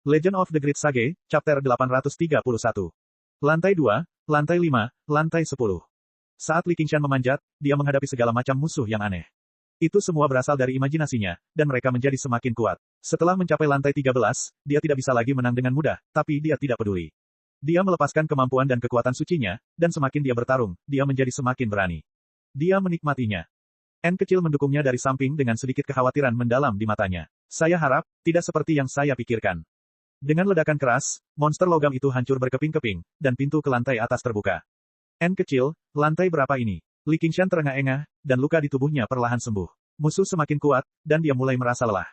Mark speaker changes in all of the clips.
Speaker 1: Legend of the Great Sage, Chapter 831. Lantai 2, Lantai 5, Lantai 10. Saat Li Qingshan memanjat, dia menghadapi segala macam musuh yang aneh. Itu semua berasal dari imajinasinya, dan mereka menjadi semakin kuat. Setelah mencapai lantai 13, dia tidak bisa lagi menang dengan mudah, tapi dia tidak peduli. Dia melepaskan kemampuan dan kekuatan sucinya, dan semakin dia bertarung, dia menjadi semakin berani. Dia menikmatinya. N kecil mendukungnya dari samping dengan sedikit kekhawatiran mendalam di matanya. Saya harap, tidak seperti yang saya pikirkan. Dengan ledakan keras, monster logam itu hancur berkeping-keping, dan pintu ke lantai atas terbuka. N kecil, lantai berapa ini? Li Qingshan terengah-engah, dan luka di tubuhnya perlahan sembuh. Musuh semakin kuat, dan dia mulai merasa lelah.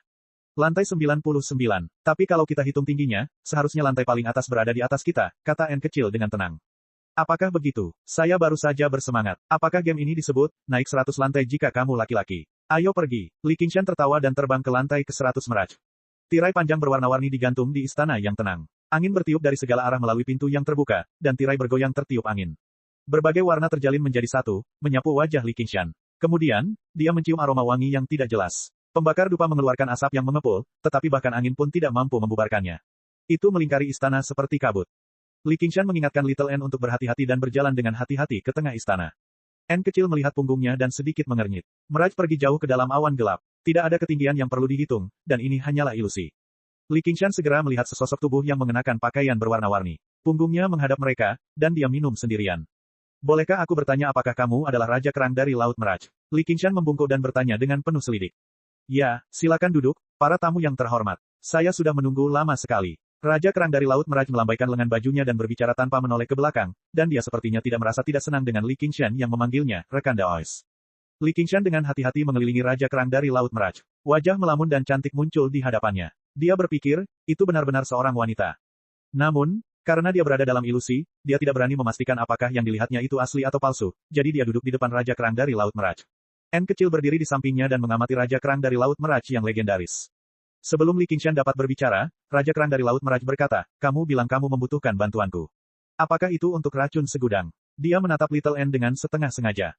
Speaker 1: Lantai 99. Tapi kalau kita hitung tingginya, seharusnya lantai paling atas berada di atas kita, kata N kecil dengan tenang. Apakah begitu? Saya baru saja bersemangat. Apakah game ini disebut, naik 100 lantai jika kamu laki-laki? Ayo pergi. Li Qingshan tertawa dan terbang ke lantai ke-100 Meraj. Tirai panjang berwarna-warni digantung di istana yang tenang. Angin bertiup dari segala arah melalui pintu yang terbuka, dan tirai bergoyang tertiup angin. Berbagai warna terjalin menjadi satu, menyapu wajah Li Qingshan. Kemudian, dia mencium aroma wangi yang tidak jelas. Pembakar dupa mengeluarkan asap yang mengepul, tetapi bahkan angin pun tidak mampu membubarkannya. Itu melingkari istana seperti kabut. Li Qingshan mengingatkan Little N untuk berhati-hati dan berjalan dengan hati-hati ke tengah istana. N kecil melihat punggungnya dan sedikit mengernyit. Meraj pergi jauh ke dalam awan gelap. Tidak ada ketinggian yang perlu dihitung, dan ini hanyalah ilusi. Li Qingshan segera melihat sesosok tubuh yang mengenakan pakaian berwarna-warni. Punggungnya menghadap mereka, dan dia minum sendirian. Bolehkah aku bertanya apakah kamu adalah Raja Kerang dari Laut Meraj? Li Qingshan membungkuk dan bertanya dengan penuh selidik. Ya, silakan duduk, para tamu yang terhormat. Saya sudah menunggu lama sekali. Raja Kerang dari Laut Meraj melambaikan lengan bajunya dan berbicara tanpa menoleh ke belakang, dan dia sepertinya tidak merasa tidak senang dengan Li Qingshan yang memanggilnya, rekan Daois. Li Qingshan dengan hati-hati mengelilingi Raja Kerang dari Laut Meraj. Wajah melamun dan cantik muncul di hadapannya. Dia berpikir, itu benar-benar seorang wanita. Namun, karena dia berada dalam ilusi, dia tidak berani memastikan apakah yang dilihatnya itu asli atau palsu, jadi dia duduk di depan Raja Kerang dari Laut Meraj. N kecil berdiri di sampingnya dan mengamati Raja Kerang dari Laut Meraj yang legendaris. Sebelum Li Qingshan dapat berbicara, Raja Kerang dari Laut Meraj berkata, kamu bilang kamu membutuhkan bantuanku. Apakah itu untuk racun segudang? Dia menatap Little N dengan setengah sengaja.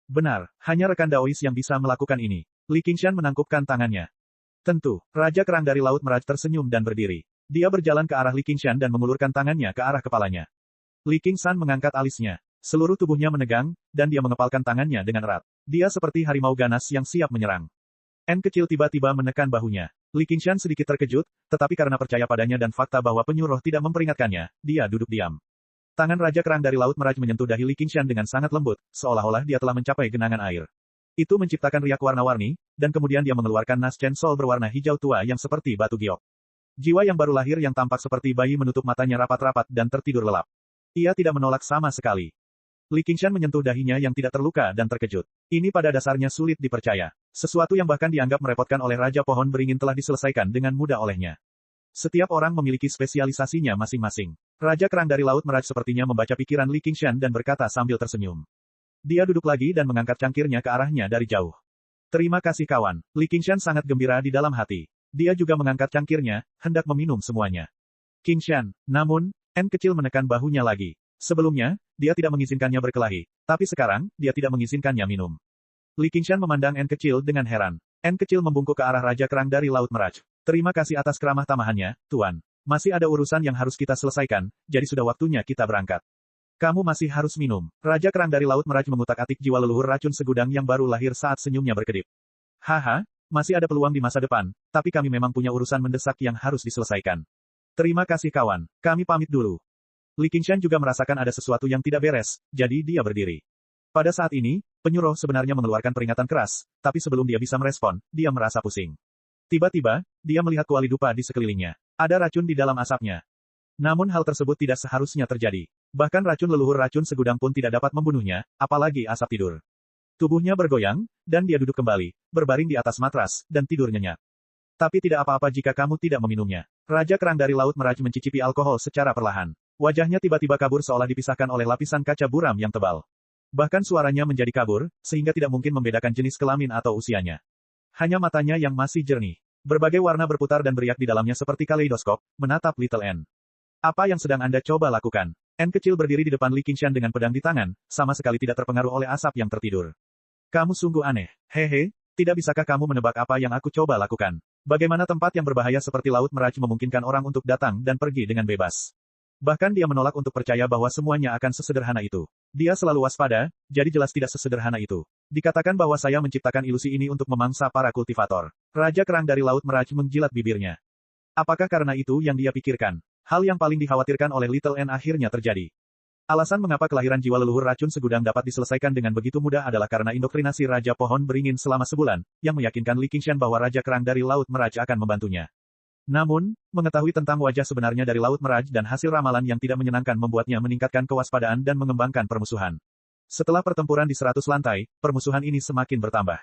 Speaker 1: Benar, hanya rekan Daois yang bisa melakukan ini. Li Qingshan menangkupkan tangannya. Tentu, Raja Kerang dari Laut Meraj tersenyum dan berdiri. Dia berjalan ke arah Li Qingshan dan mengulurkan tangannya ke arah kepalanya. Li Qingshan mengangkat alisnya. Seluruh tubuhnya menegang, dan dia mengepalkan tangannya dengan erat. Dia seperti harimau ganas yang siap menyerang. N kecil tiba-tiba menekan bahunya. Li Qingshan sedikit terkejut, tetapi karena percaya padanya dan fakta bahwa penyuruh tidak memperingatkannya, dia duduk diam. Tangan Raja Kerang dari Laut Meraj menyentuh dahi Li Qingshan dengan sangat lembut, seolah-olah dia telah mencapai genangan air. Itu menciptakan riak warna-warni, dan kemudian dia mengeluarkan nas Chen Sol berwarna hijau tua yang seperti batu giok. Jiwa yang baru lahir yang tampak seperti bayi menutup matanya rapat-rapat dan tertidur lelap. Ia tidak menolak sama sekali. Li Qingshan menyentuh dahinya yang tidak terluka dan terkejut. Ini pada dasarnya sulit dipercaya. Sesuatu yang bahkan dianggap merepotkan oleh Raja Pohon Beringin telah diselesaikan dengan mudah olehnya. Setiap orang memiliki spesialisasinya masing-masing. Raja Kerang dari Laut Meraj sepertinya membaca pikiran Li Qingshan dan berkata sambil tersenyum. Dia duduk lagi dan mengangkat cangkirnya ke arahnya dari jauh. Terima kasih kawan. Li Qingshan sangat gembira di dalam hati. Dia juga mengangkat cangkirnya, hendak meminum semuanya. Qingshan, namun, N kecil menekan bahunya lagi. Sebelumnya, dia tidak mengizinkannya berkelahi, tapi sekarang, dia tidak mengizinkannya minum. Li Qingshan memandang N kecil dengan heran. N kecil membungkuk ke arah Raja Kerang dari Laut Meraj. Terima kasih atas keramah tamahannya, Tuan. Masih ada urusan yang harus kita selesaikan, jadi sudah waktunya kita berangkat. Kamu masih harus minum. Raja Kerang dari Laut Meraj mengutak-atik jiwa leluhur racun segudang yang baru lahir saat senyumnya berkedip. Haha, masih ada peluang di masa depan, tapi kami memang punya urusan mendesak yang harus diselesaikan. Terima kasih kawan, kami pamit dulu. Li Qingshan juga merasakan ada sesuatu yang tidak beres, jadi dia berdiri. Pada saat ini, penyuruh sebenarnya mengeluarkan peringatan keras, tapi sebelum dia bisa merespon, dia merasa pusing. Tiba-tiba, dia melihat kuali dupa di sekelilingnya. Ada racun di dalam asapnya. Namun hal tersebut tidak seharusnya terjadi. Bahkan racun leluhur racun segudang pun tidak dapat membunuhnya, apalagi asap tidur. Tubuhnya bergoyang, dan dia duduk kembali, berbaring di atas matras, dan tidur nyenyak. Tapi tidak apa-apa jika kamu tidak meminumnya. Raja Kerang dari Laut Meraj mencicipi alkohol secara perlahan. Wajahnya tiba-tiba kabur seolah dipisahkan oleh lapisan kaca buram yang tebal. Bahkan suaranya menjadi kabur, sehingga tidak mungkin membedakan jenis kelamin atau usianya. Hanya matanya yang masih jernih. Berbagai warna berputar dan beriak di dalamnya seperti kaleidoskop, menatap Little N. Apa yang sedang Anda coba lakukan? N kecil berdiri di depan Li Qingshan dengan pedang di tangan, sama sekali tidak terpengaruh oleh asap yang tertidur. Kamu sungguh aneh. Hehe, tidak bisakah kamu menebak apa yang aku coba lakukan? Bagaimana tempat yang berbahaya seperti Laut Meraj memungkinkan orang untuk datang dan pergi dengan bebas. Bahkan dia menolak untuk percaya bahwa semuanya akan sesederhana itu. Dia selalu waspada, jadi jelas tidak sesederhana itu. Dikatakan bahwa saya menciptakan ilusi ini untuk memangsa para kultivator. Raja Kerang dari Laut Meraj menjilat bibirnya. Apakah karena itu yang dia pikirkan? Hal yang paling dikhawatirkan oleh Little N akhirnya terjadi. Alasan mengapa kelahiran jiwa leluhur racun segudang dapat diselesaikan dengan begitu mudah adalah karena indoktrinasi Raja Pohon Beringin selama sebulan, yang meyakinkan Li Qingshan bahwa Raja Kerang dari Laut Meraj akan membantunya. Namun, mengetahui tentang wajah sebenarnya dari Laut Meraj dan hasil ramalan yang tidak menyenangkan membuatnya meningkatkan kewaspadaan dan mengembangkan permusuhan. Setelah pertempuran di 100 lantai, permusuhan ini semakin bertambah.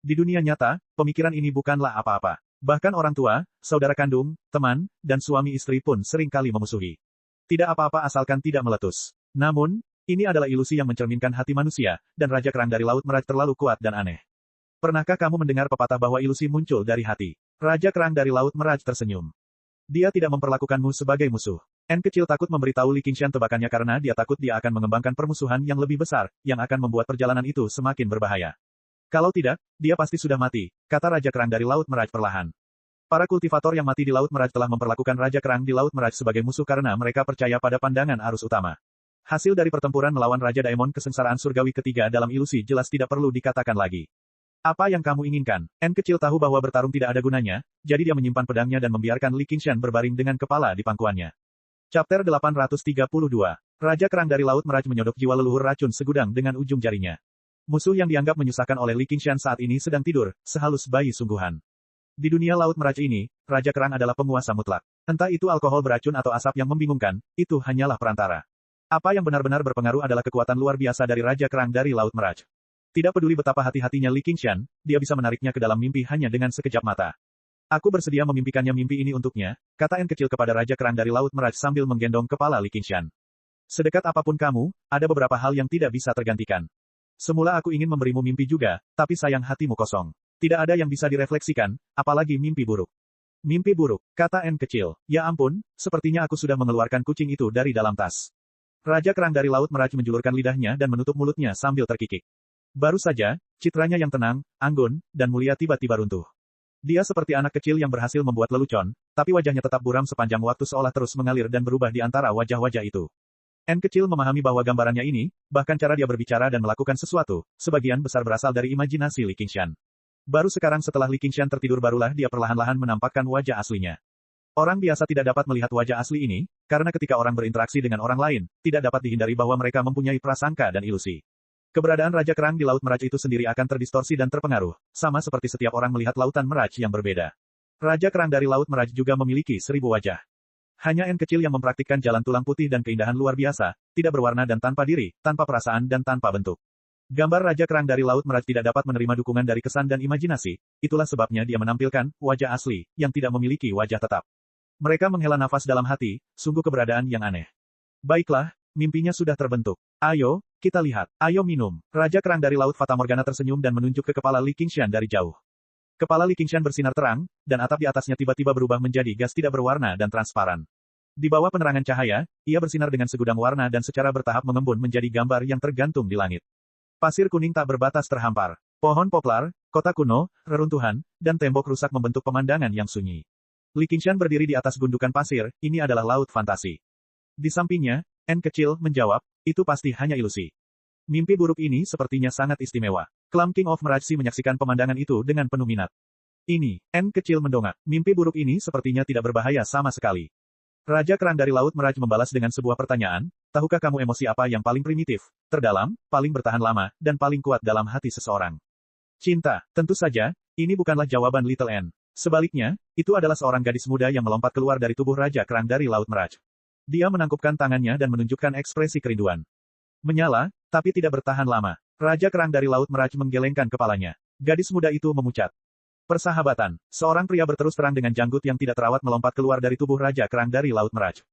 Speaker 1: Di dunia nyata, pemikiran ini bukanlah apa-apa. Bahkan orang tua, saudara kandung, teman, dan suami istri pun sering kali memusuhi. Tidak apa-apa asalkan tidak meletus. Namun, ini adalah ilusi yang mencerminkan hati manusia, dan Raja Kerang dari Laut Meraj terlalu kuat dan aneh. Pernahkah kamu mendengar pepatah bahwa ilusi muncul dari hati? Raja Kerang dari Laut Meraj tersenyum. Dia tidak memperlakukanmu sebagai musuh. N kecil takut memberitahu Li Qingshan tebakannya karena dia takut dia akan mengembangkan permusuhan yang lebih besar, yang akan membuat perjalanan itu semakin berbahaya. Kalau tidak, dia pasti sudah mati, kata Raja Kerang dari Laut Meraj perlahan. Para kultivator yang mati di Laut Meraj telah memperlakukan Raja Kerang di Laut Meraj sebagai musuh karena mereka percaya pada pandangan arus utama. Hasil dari pertempuran melawan Raja Daemon kesengsaraan surgawi ketiga dalam ilusi jelas tidak perlu dikatakan lagi. Apa yang kamu inginkan? N kecil tahu bahwa bertarung tidak ada gunanya, jadi dia menyimpan pedangnya dan membiarkan Li Qingshan berbaring dengan kepala di pangkuannya. Chapter 832. Raja Kerang dari Laut Meraj menyodok jiwa leluhur racun segudang dengan ujung jarinya. Musuh yang dianggap menyusahkan oleh Li Qingshan saat ini sedang tidur, sehalus bayi sungguhan. Di dunia Laut Meraj ini, Raja Kerang adalah penguasa mutlak. Entah itu alkohol beracun atau asap yang membingungkan, itu hanyalah perantara. Apa yang benar-benar berpengaruh adalah kekuatan luar biasa dari Raja Kerang dari Laut Meraj. Tidak peduli betapa hati-hatinya Li Qingshan, dia bisa menariknya ke dalam mimpi hanya dengan sekejap mata. Aku bersedia memimpikannya mimpi ini untuknya, kata N kecil kepada Raja Kerang dari Laut Meraj sambil menggendong kepala Li Qingshan. Sedekat apapun kamu, ada beberapa hal yang tidak bisa tergantikan. Semula aku ingin memberimu mimpi juga, tapi sayang hatimu kosong. Tidak ada yang bisa direfleksikan, apalagi mimpi buruk. Mimpi buruk, kata N kecil. Ya ampun, sepertinya aku sudah mengeluarkan kucing itu dari dalam tas. Raja Kerang dari Laut Meraj menjulurkan lidahnya dan menutup mulutnya sambil terkikik. Baru saja, citranya yang tenang, anggun, dan mulia tiba-tiba runtuh. Dia seperti anak kecil yang berhasil membuat lelucon, tapi wajahnya tetap buram sepanjang waktu seolah terus mengalir dan berubah di antara wajah-wajah itu. N kecil memahami bahwa gambarannya ini, bahkan cara dia berbicara dan melakukan sesuatu, sebagian besar berasal dari imajinasi Li Qingshan. Baru sekarang setelah Li Qingshan tertidur barulah dia perlahan-lahan menampakkan wajah aslinya. Orang biasa tidak dapat melihat wajah asli ini, karena ketika orang berinteraksi dengan orang lain, tidak dapat dihindari bahwa mereka mempunyai prasangka dan ilusi. Keberadaan Raja Kerang di Laut Meraj itu sendiri akan terdistorsi dan terpengaruh, sama seperti setiap orang melihat lautan Meraj yang berbeda. Raja Kerang dari Laut Meraj juga memiliki 1000 wajah. Hanya N kecil yang mempraktikkan jalan tulang putih dan keindahan luar biasa, tidak berwarna dan tanpa diri, tanpa perasaan dan tanpa bentuk. Gambar Raja Kerang dari Laut Meraj tidak dapat menerima dukungan dari kesan dan imajinasi, itulah sebabnya dia menampilkan wajah asli, yang tidak memiliki wajah tetap. Mereka menghela nafas dalam hati, sungguh keberadaan yang aneh. Baiklah, mimpinya sudah terbentuk. Ayo, kita lihat. Ayo minum. Raja Kerang dari Laut Fatamorgana tersenyum dan menunjuk ke kepala Li Qingshan dari jauh. Kepala Li Qingshan bersinar terang, dan atap di atasnya tiba-tiba berubah menjadi gas tidak berwarna dan transparan. Di bawah penerangan cahaya, ia bersinar dengan segudang warna dan secara bertahap mengembun menjadi gambar yang tergantung di langit. Pasir kuning tak berbatas terhampar. Pohon poplar, kota kuno, reruntuhan, dan tembok rusak membentuk pemandangan yang sunyi. Li Qingshan berdiri di atas gundukan pasir, ini adalah laut fantasi. Di sampingnya, N kecil menjawab, itu pasti hanya ilusi. Mimpi buruk ini sepertinya sangat istimewa. Clam King of Merajsi menyaksikan pemandangan itu dengan penuh minat. Ini, N kecil mendongak. Mimpi buruk ini sepertinya tidak berbahaya sama sekali. Raja Kerang dari Laut Meraj membalas dengan sebuah pertanyaan, tahukah kamu emosi apa yang paling primitif, terdalam, paling bertahan lama, dan paling kuat dalam hati seseorang? Cinta, tentu saja, ini bukanlah jawaban Little N. Sebaliknya, itu adalah seorang gadis muda yang melompat keluar dari tubuh Raja Kerang dari Laut Meraj. Dia menangkupkan tangannya dan menunjukkan ekspresi kerinduan. Menyala, tapi tidak bertahan lama. Raja Kerang dari Laut Meraj menggelengkan kepalanya. Gadis muda itu memucat. Persahabatan. Seorang pria berterus terang dengan janggut yang tidak terawat melompat keluar dari tubuh Raja Kerang dari Laut Meraj.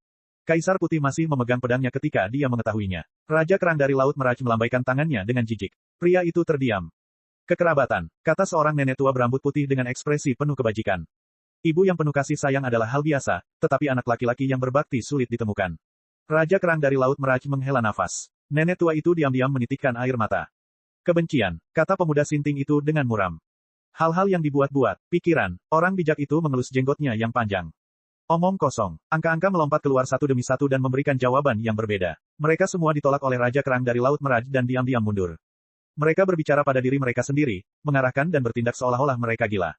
Speaker 1: Kaisar Putih masih memegang pedangnya ketika dia mengetahuinya. Raja Kerang dari Laut Meraj melambaikan tangannya dengan jijik. Pria itu terdiam. Kekerabatan, kata seorang nenek tua berambut putih dengan ekspresi penuh kebajikan. Ibu yang penuh kasih sayang adalah hal biasa, tetapi anak laki-laki yang berbakti sulit ditemukan. Raja Kerang dari Laut Meraj menghela nafas. Nenek tua itu diam-diam menitikkan air mata. Kebencian, kata pemuda sinting itu dengan muram. Hal-hal yang dibuat-buat, pikiran, orang bijak itu mengelus jenggotnya yang panjang. Omong kosong. Angka-angka melompat keluar satu demi satu dan memberikan jawaban yang berbeda. Mereka semua ditolak oleh Raja Kerang dari Laut Meraj dan diam-diam mundur. Mereka berbicara pada diri mereka sendiri, mengarahkan dan bertindak seolah-olah mereka gila.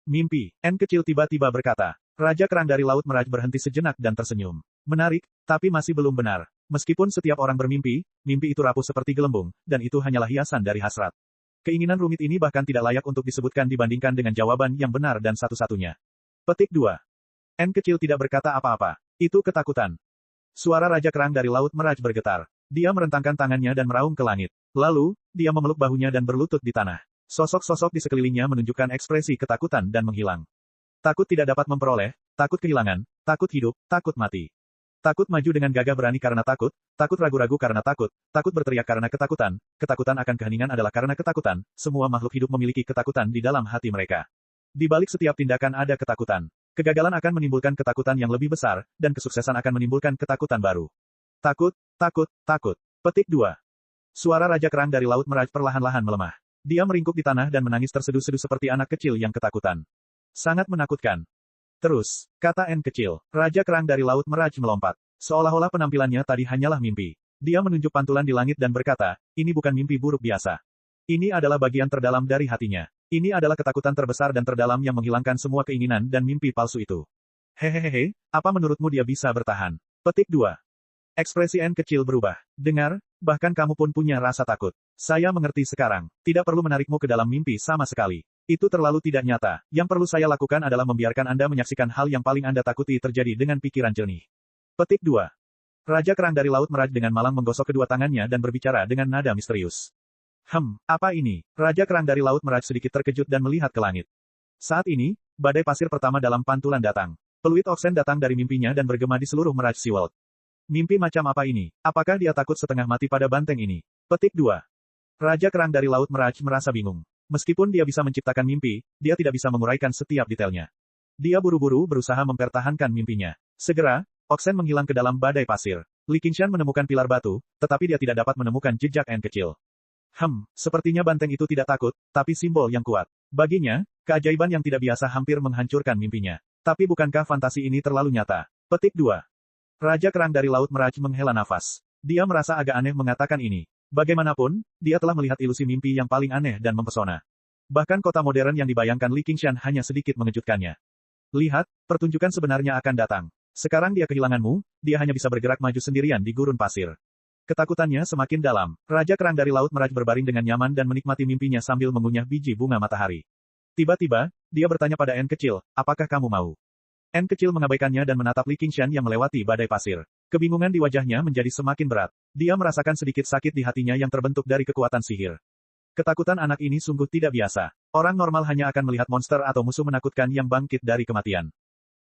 Speaker 1: Mimpi. N kecil tiba-tiba berkata. Raja Kerang dari Laut Meraj berhenti sejenak dan tersenyum. Menarik, tapi masih belum benar. Meskipun setiap orang bermimpi, mimpi itu rapuh seperti gelembung, dan itu hanyalah hiasan dari hasrat. Keinginan rumit ini bahkan tidak layak untuk disebutkan dibandingkan dengan jawaban yang benar dan satu-satunya. Petik 2. N kecil tidak berkata apa-apa. Itu ketakutan. Suara Raja Kerang dari Laut Meraj bergetar. Dia merentangkan tangannya dan meraung ke langit. Lalu, dia memeluk bahunya dan berlutut di tanah. Sosok-sosok di sekelilingnya menunjukkan ekspresi ketakutan dan menghilang. Takut tidak dapat memperoleh, takut kehilangan, takut hidup, takut mati. Takut maju dengan gagah berani karena takut ragu-ragu karena takut berteriak karena ketakutan, ketakutan akan keheningan adalah karena ketakutan, semua makhluk hidup memiliki ketakutan di dalam hati mereka. Di balik setiap tindakan ada ketakutan. Kegagalan akan menimbulkan ketakutan yang lebih besar, dan kesuksesan akan menimbulkan ketakutan baru. Takut, takut, takut. Petik 2. Suara Raja Kerang dari Laut Meraj perlahan-lahan melemah. Dia meringkuk di tanah dan menangis terseduh-seduh seperti anak kecil yang ketakutan. Sangat menakutkan. Terus, kata N kecil, Raja Kerang dari Laut Meraj melompat. Seolah-olah penampilannya tadi hanyalah mimpi. Dia menunjuk pantulan di langit dan berkata, ini bukan mimpi buruk biasa. Ini adalah bagian terdalam dari hatinya. Ini adalah ketakutan terbesar dan terdalam yang menghilangkan semua keinginan dan mimpi palsu itu. Hehehe, apa menurutmu dia bisa bertahan? Petik 2. Ekspresi N kecil berubah. Dengar, bahkan kamu pun punya rasa takut. Saya mengerti sekarang. Tidak perlu menarikmu ke dalam mimpi sama sekali. Itu terlalu tidak nyata. Yang perlu saya lakukan adalah membiarkan Anda menyaksikan hal yang paling Anda takuti terjadi dengan pikiran jernih. Petik 2. Raja Kerang dari Laut Meraj dengan malang menggosok kedua tangannya dan berbicara dengan nada misterius. Apa ini? Raja Kerang dari Laut Meraj sedikit terkejut dan melihat ke langit. Saat ini, badai pasir pertama dalam pantulan datang. Peluit Oksen datang dari mimpinya dan bergema di seluruh Meraj Seaworld. Mimpi macam apa ini? Apakah dia takut setengah mati pada banteng ini? Petik 2. Raja Kerang dari Laut Meraj merasa bingung. Meskipun dia bisa menciptakan mimpi, dia tidak bisa menguraikan setiap detailnya. Dia buru-buru berusaha mempertahankan mimpinya. Segera, Oksen menghilang ke dalam badai pasir. Li Qingshan menemukan pilar batu, tetapi dia tidak dapat menemukan jejak N kecil. Sepertinya banteng itu tidak takut, tapi simbol yang kuat. Baginya, keajaiban yang tidak biasa hampir menghancurkan mimpinya. Tapi bukankah fantasi ini terlalu nyata? Petik 2. Raja Kerang dari Laut Meraj menghela nafas. Dia merasa agak aneh mengatakan ini. Bagaimanapun, dia telah melihat ilusi mimpi yang paling aneh dan mempesona. Bahkan kota modern yang dibayangkan Li Qingshan hanya sedikit mengejutkannya. Lihat, pertunjukan sebenarnya akan datang. Sekarang dia kehilanganmu, dia hanya bisa bergerak maju sendirian di gurun pasir. Ketakutannya semakin dalam. Raja Kerang dari Laut Meraj berbaring dengan nyaman dan menikmati mimpinya sambil mengunyah biji bunga matahari. Tiba-tiba, dia bertanya pada N kecil, apakah kamu mau? N kecil mengabaikannya dan menatap Li Qingshan yang melewati badai pasir. Kebingungan di wajahnya menjadi semakin berat. Dia merasakan sedikit sakit di hatinya yang terbentuk dari kekuatan sihir. Ketakutan anak ini sungguh tidak biasa. Orang normal hanya akan melihat monster atau musuh menakutkan yang bangkit dari kematian.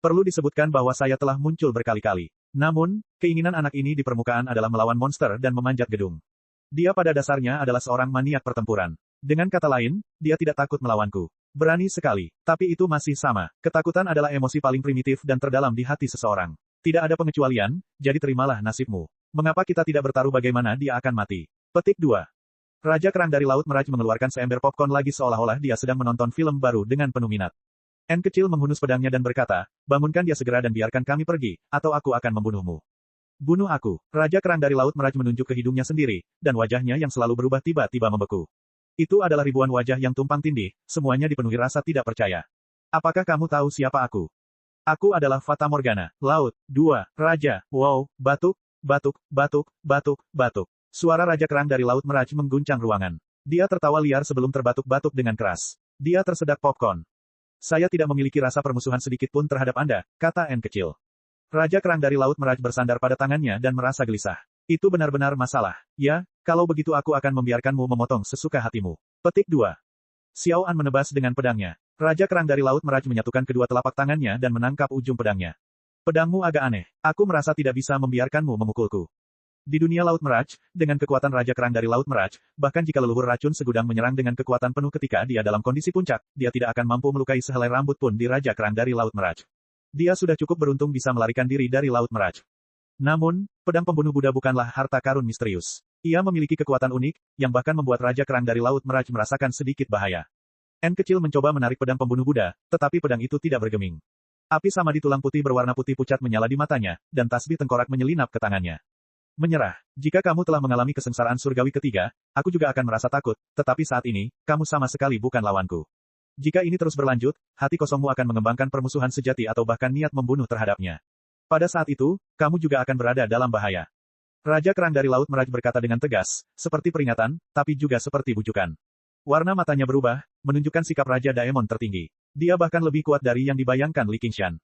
Speaker 1: Perlu disebutkan bahwa saya telah muncul berkali-kali. Namun, keinginan anak ini di permukaan adalah melawan monster dan memanjat gedung. Dia pada dasarnya adalah seorang maniak pertempuran. Dengan kata lain, dia tidak takut melawanku. Berani sekali. Tapi itu masih sama. Ketakutan adalah emosi paling primitif dan terdalam di hati seseorang. Tidak ada pengecualian, jadi terimalah nasibmu. Mengapa kita tidak bertaruh bagaimana dia akan mati? Petik 2. Raja Kerang dari Laut Meraj mengeluarkan seember popcorn lagi seolah-olah dia sedang menonton film baru dengan penuh minat. N kecil menghunus pedangnya dan berkata, bangunkan dia segera dan biarkan kami pergi, atau aku akan membunuhmu. Bunuh aku. Raja Kerang dari Laut Meraj menunjuk ke hidungnya sendiri, dan wajahnya yang selalu berubah tiba-tiba membeku. Itu adalah ribuan wajah yang tumpang tindih, semuanya dipenuhi rasa tidak percaya. Apakah kamu tahu siapa aku? Aku adalah Fata Morgana, Laut, 2, Raja, wow, batuk, batuk, batuk, batuk, batuk. Suara Raja Kerang dari Laut Meraj mengguncang ruangan. Dia tertawa liar sebelum terbatuk-batuk dengan keras. Dia tersedak popcorn. Saya tidak memiliki rasa permusuhan sedikit pun terhadap Anda, kata N kecil. Raja Kerang dari Laut Meraj bersandar pada tangannya dan merasa gelisah. Itu benar-benar masalah. Ya, kalau begitu aku akan membiarkanmu memotong sesuka hatimu. Petik 2. Xiao An menebas dengan pedangnya. Raja Kerang dari Laut Meraj menyatukan kedua telapak tangannya dan menangkap ujung pedangnya. Pedangmu agak aneh. Aku merasa tidak bisa membiarkanmu memukulku. Di dunia Laut Meraj, dengan kekuatan Raja Kerang dari Laut Meraj, bahkan jika leluhur racun segudang menyerang dengan kekuatan penuh ketika dia dalam kondisi puncak, dia tidak akan mampu melukai sehelai rambut pun di Raja Kerang dari Laut Meraj. Dia sudah cukup beruntung bisa melarikan diri dari Laut Meraj. Namun, pedang pembunuh Buddha bukanlah harta karun misterius. Ia memiliki kekuatan unik, yang bahkan membuat Raja Kerang dari Laut Meraj merasakan sedikit bahaya. N kecil mencoba menarik pedang pembunuh Buddha, tetapi pedang itu tidak bergeming. Api samadhi tulang putih berwarna putih pucat menyala di matanya, dan tasbih tengkorak menyelinap ke tangannya. Menyerah. Jika kamu telah mengalami kesengsaraan surgawi ketiga, aku juga akan merasa takut, tetapi saat ini, kamu sama sekali bukan lawanku. Jika ini terus berlanjut, hati kosongmu akan mengembangkan permusuhan sejati atau bahkan niat membunuh terhadapnya. Pada saat itu, kamu juga akan berada dalam bahaya. Raja Kerang dari Laut Meraj berkata dengan tegas, seperti peringatan, tapi juga seperti bujukan. Warna matanya berubah, menunjukkan sikap Raja Daemon tertinggi. Dia bahkan lebih kuat dari yang dibayangkan Li Qingshan.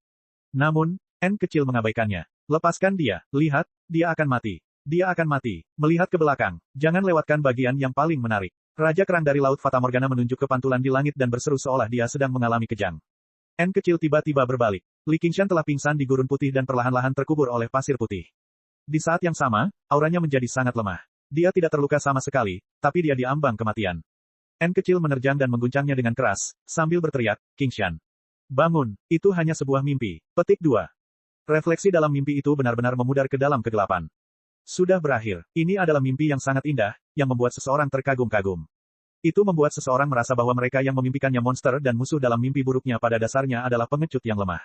Speaker 1: Namun, N kecil mengabaikannya. Lepaskan dia, lihat, dia akan mati. Dia akan mati. Melihat ke belakang, jangan lewatkan bagian yang paling menarik. Raja Kerang dari Laut Fata Morgana menunjuk ke pantulan di langit dan berseru seolah dia sedang mengalami kejang. N kecil tiba-tiba berbalik. Li Qingshan telah pingsan di gurun putih dan perlahan-lahan terkubur oleh pasir putih. Di saat yang sama, auranya menjadi sangat lemah. Dia tidak terluka sama sekali, tapi dia diambang kematian. N kecil menerjang dan mengguncangnya dengan keras, sambil berteriak, Qingshan. Bangun, itu hanya sebuah mimpi. Petik 2. Refleksi dalam mimpi itu benar-benar memudar ke dalam kegelapan. Sudah berakhir. Ini adalah mimpi yang sangat indah, yang membuat seseorang terkagum-kagum. Itu membuat seseorang merasa bahwa mereka yang memimpikannya monster dan musuh dalam mimpi buruknya pada dasarnya adalah pengecut yang lemah.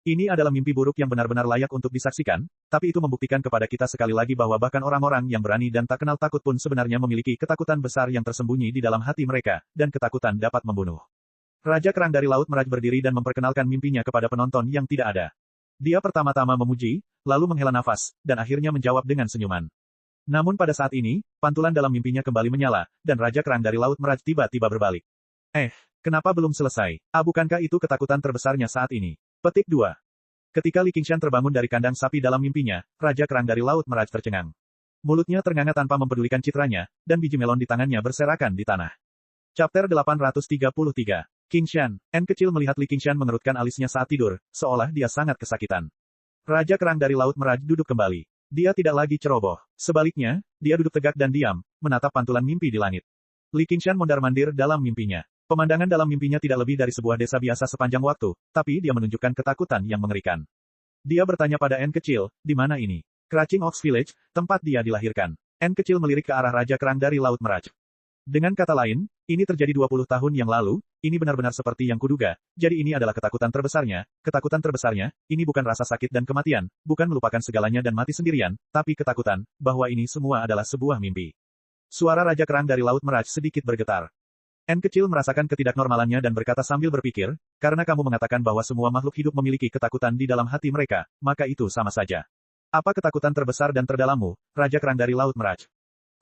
Speaker 1: Ini adalah mimpi buruk yang benar-benar layak untuk disaksikan, tapi itu membuktikan kepada kita sekali lagi bahwa bahkan orang-orang yang berani dan tak kenal takut pun sebenarnya memiliki ketakutan besar yang tersembunyi di dalam hati mereka, dan ketakutan dapat membunuh. Raja Kerang dari Laut Meraj berdiri dan memperkenalkan mimpinya kepada penonton yang tidak ada. Dia pertama-tama memuji, lalu menghela nafas, dan akhirnya menjawab dengan senyuman. Namun pada saat ini, pantulan dalam mimpinya kembali menyala, dan Raja Kerang dari Laut Meraj tiba-tiba berbalik. Kenapa belum selesai? Bukankah itu ketakutan terbesarnya saat ini? Petik 2. Ketika Li Qingshan terbangun dari kandang sapi dalam mimpinya, Raja Kerang dari Laut Meraj tercengang. Mulutnya ternganga tanpa mempedulikan citranya, dan biji melon di tangannya berserakan di tanah. Chapter 833. Qingshan. N kecil melihat Li Qingshan mengerutkan alisnya saat tidur, seolah dia sangat kesakitan. Raja Kerang dari Laut Meraj duduk kembali. Dia tidak lagi ceroboh. Sebaliknya, dia duduk tegak dan diam, menatap pantulan mimpi di langit. Li Qingshan mondar-mandir dalam mimpinya. Pemandangan dalam mimpinya tidak lebih dari sebuah desa biasa sepanjang waktu, tapi dia menunjukkan ketakutan yang mengerikan. Dia bertanya pada N kecil, di mana ini? Crouching Ox Village, tempat dia dilahirkan. N kecil melirik ke arah Raja Kerang dari Laut Meraj. Dengan kata lain, ini terjadi 20 tahun yang lalu, ini benar-benar seperti yang kuduga, jadi ini adalah ketakutan terbesarnya, ini bukan rasa sakit dan kematian, bukan melupakan segalanya dan mati sendirian, tapi ketakutan, bahwa ini semua adalah sebuah mimpi. Suara Raja Kerang dari Laut Meraj sedikit bergetar. N kecil merasakan ketidaknormalannya dan berkata sambil berpikir, karena kamu mengatakan bahwa semua makhluk hidup memiliki ketakutan di dalam hati mereka, maka itu sama saja. Apa ketakutan terbesar dan terdalammu, Raja Kerang dari Laut Meraj?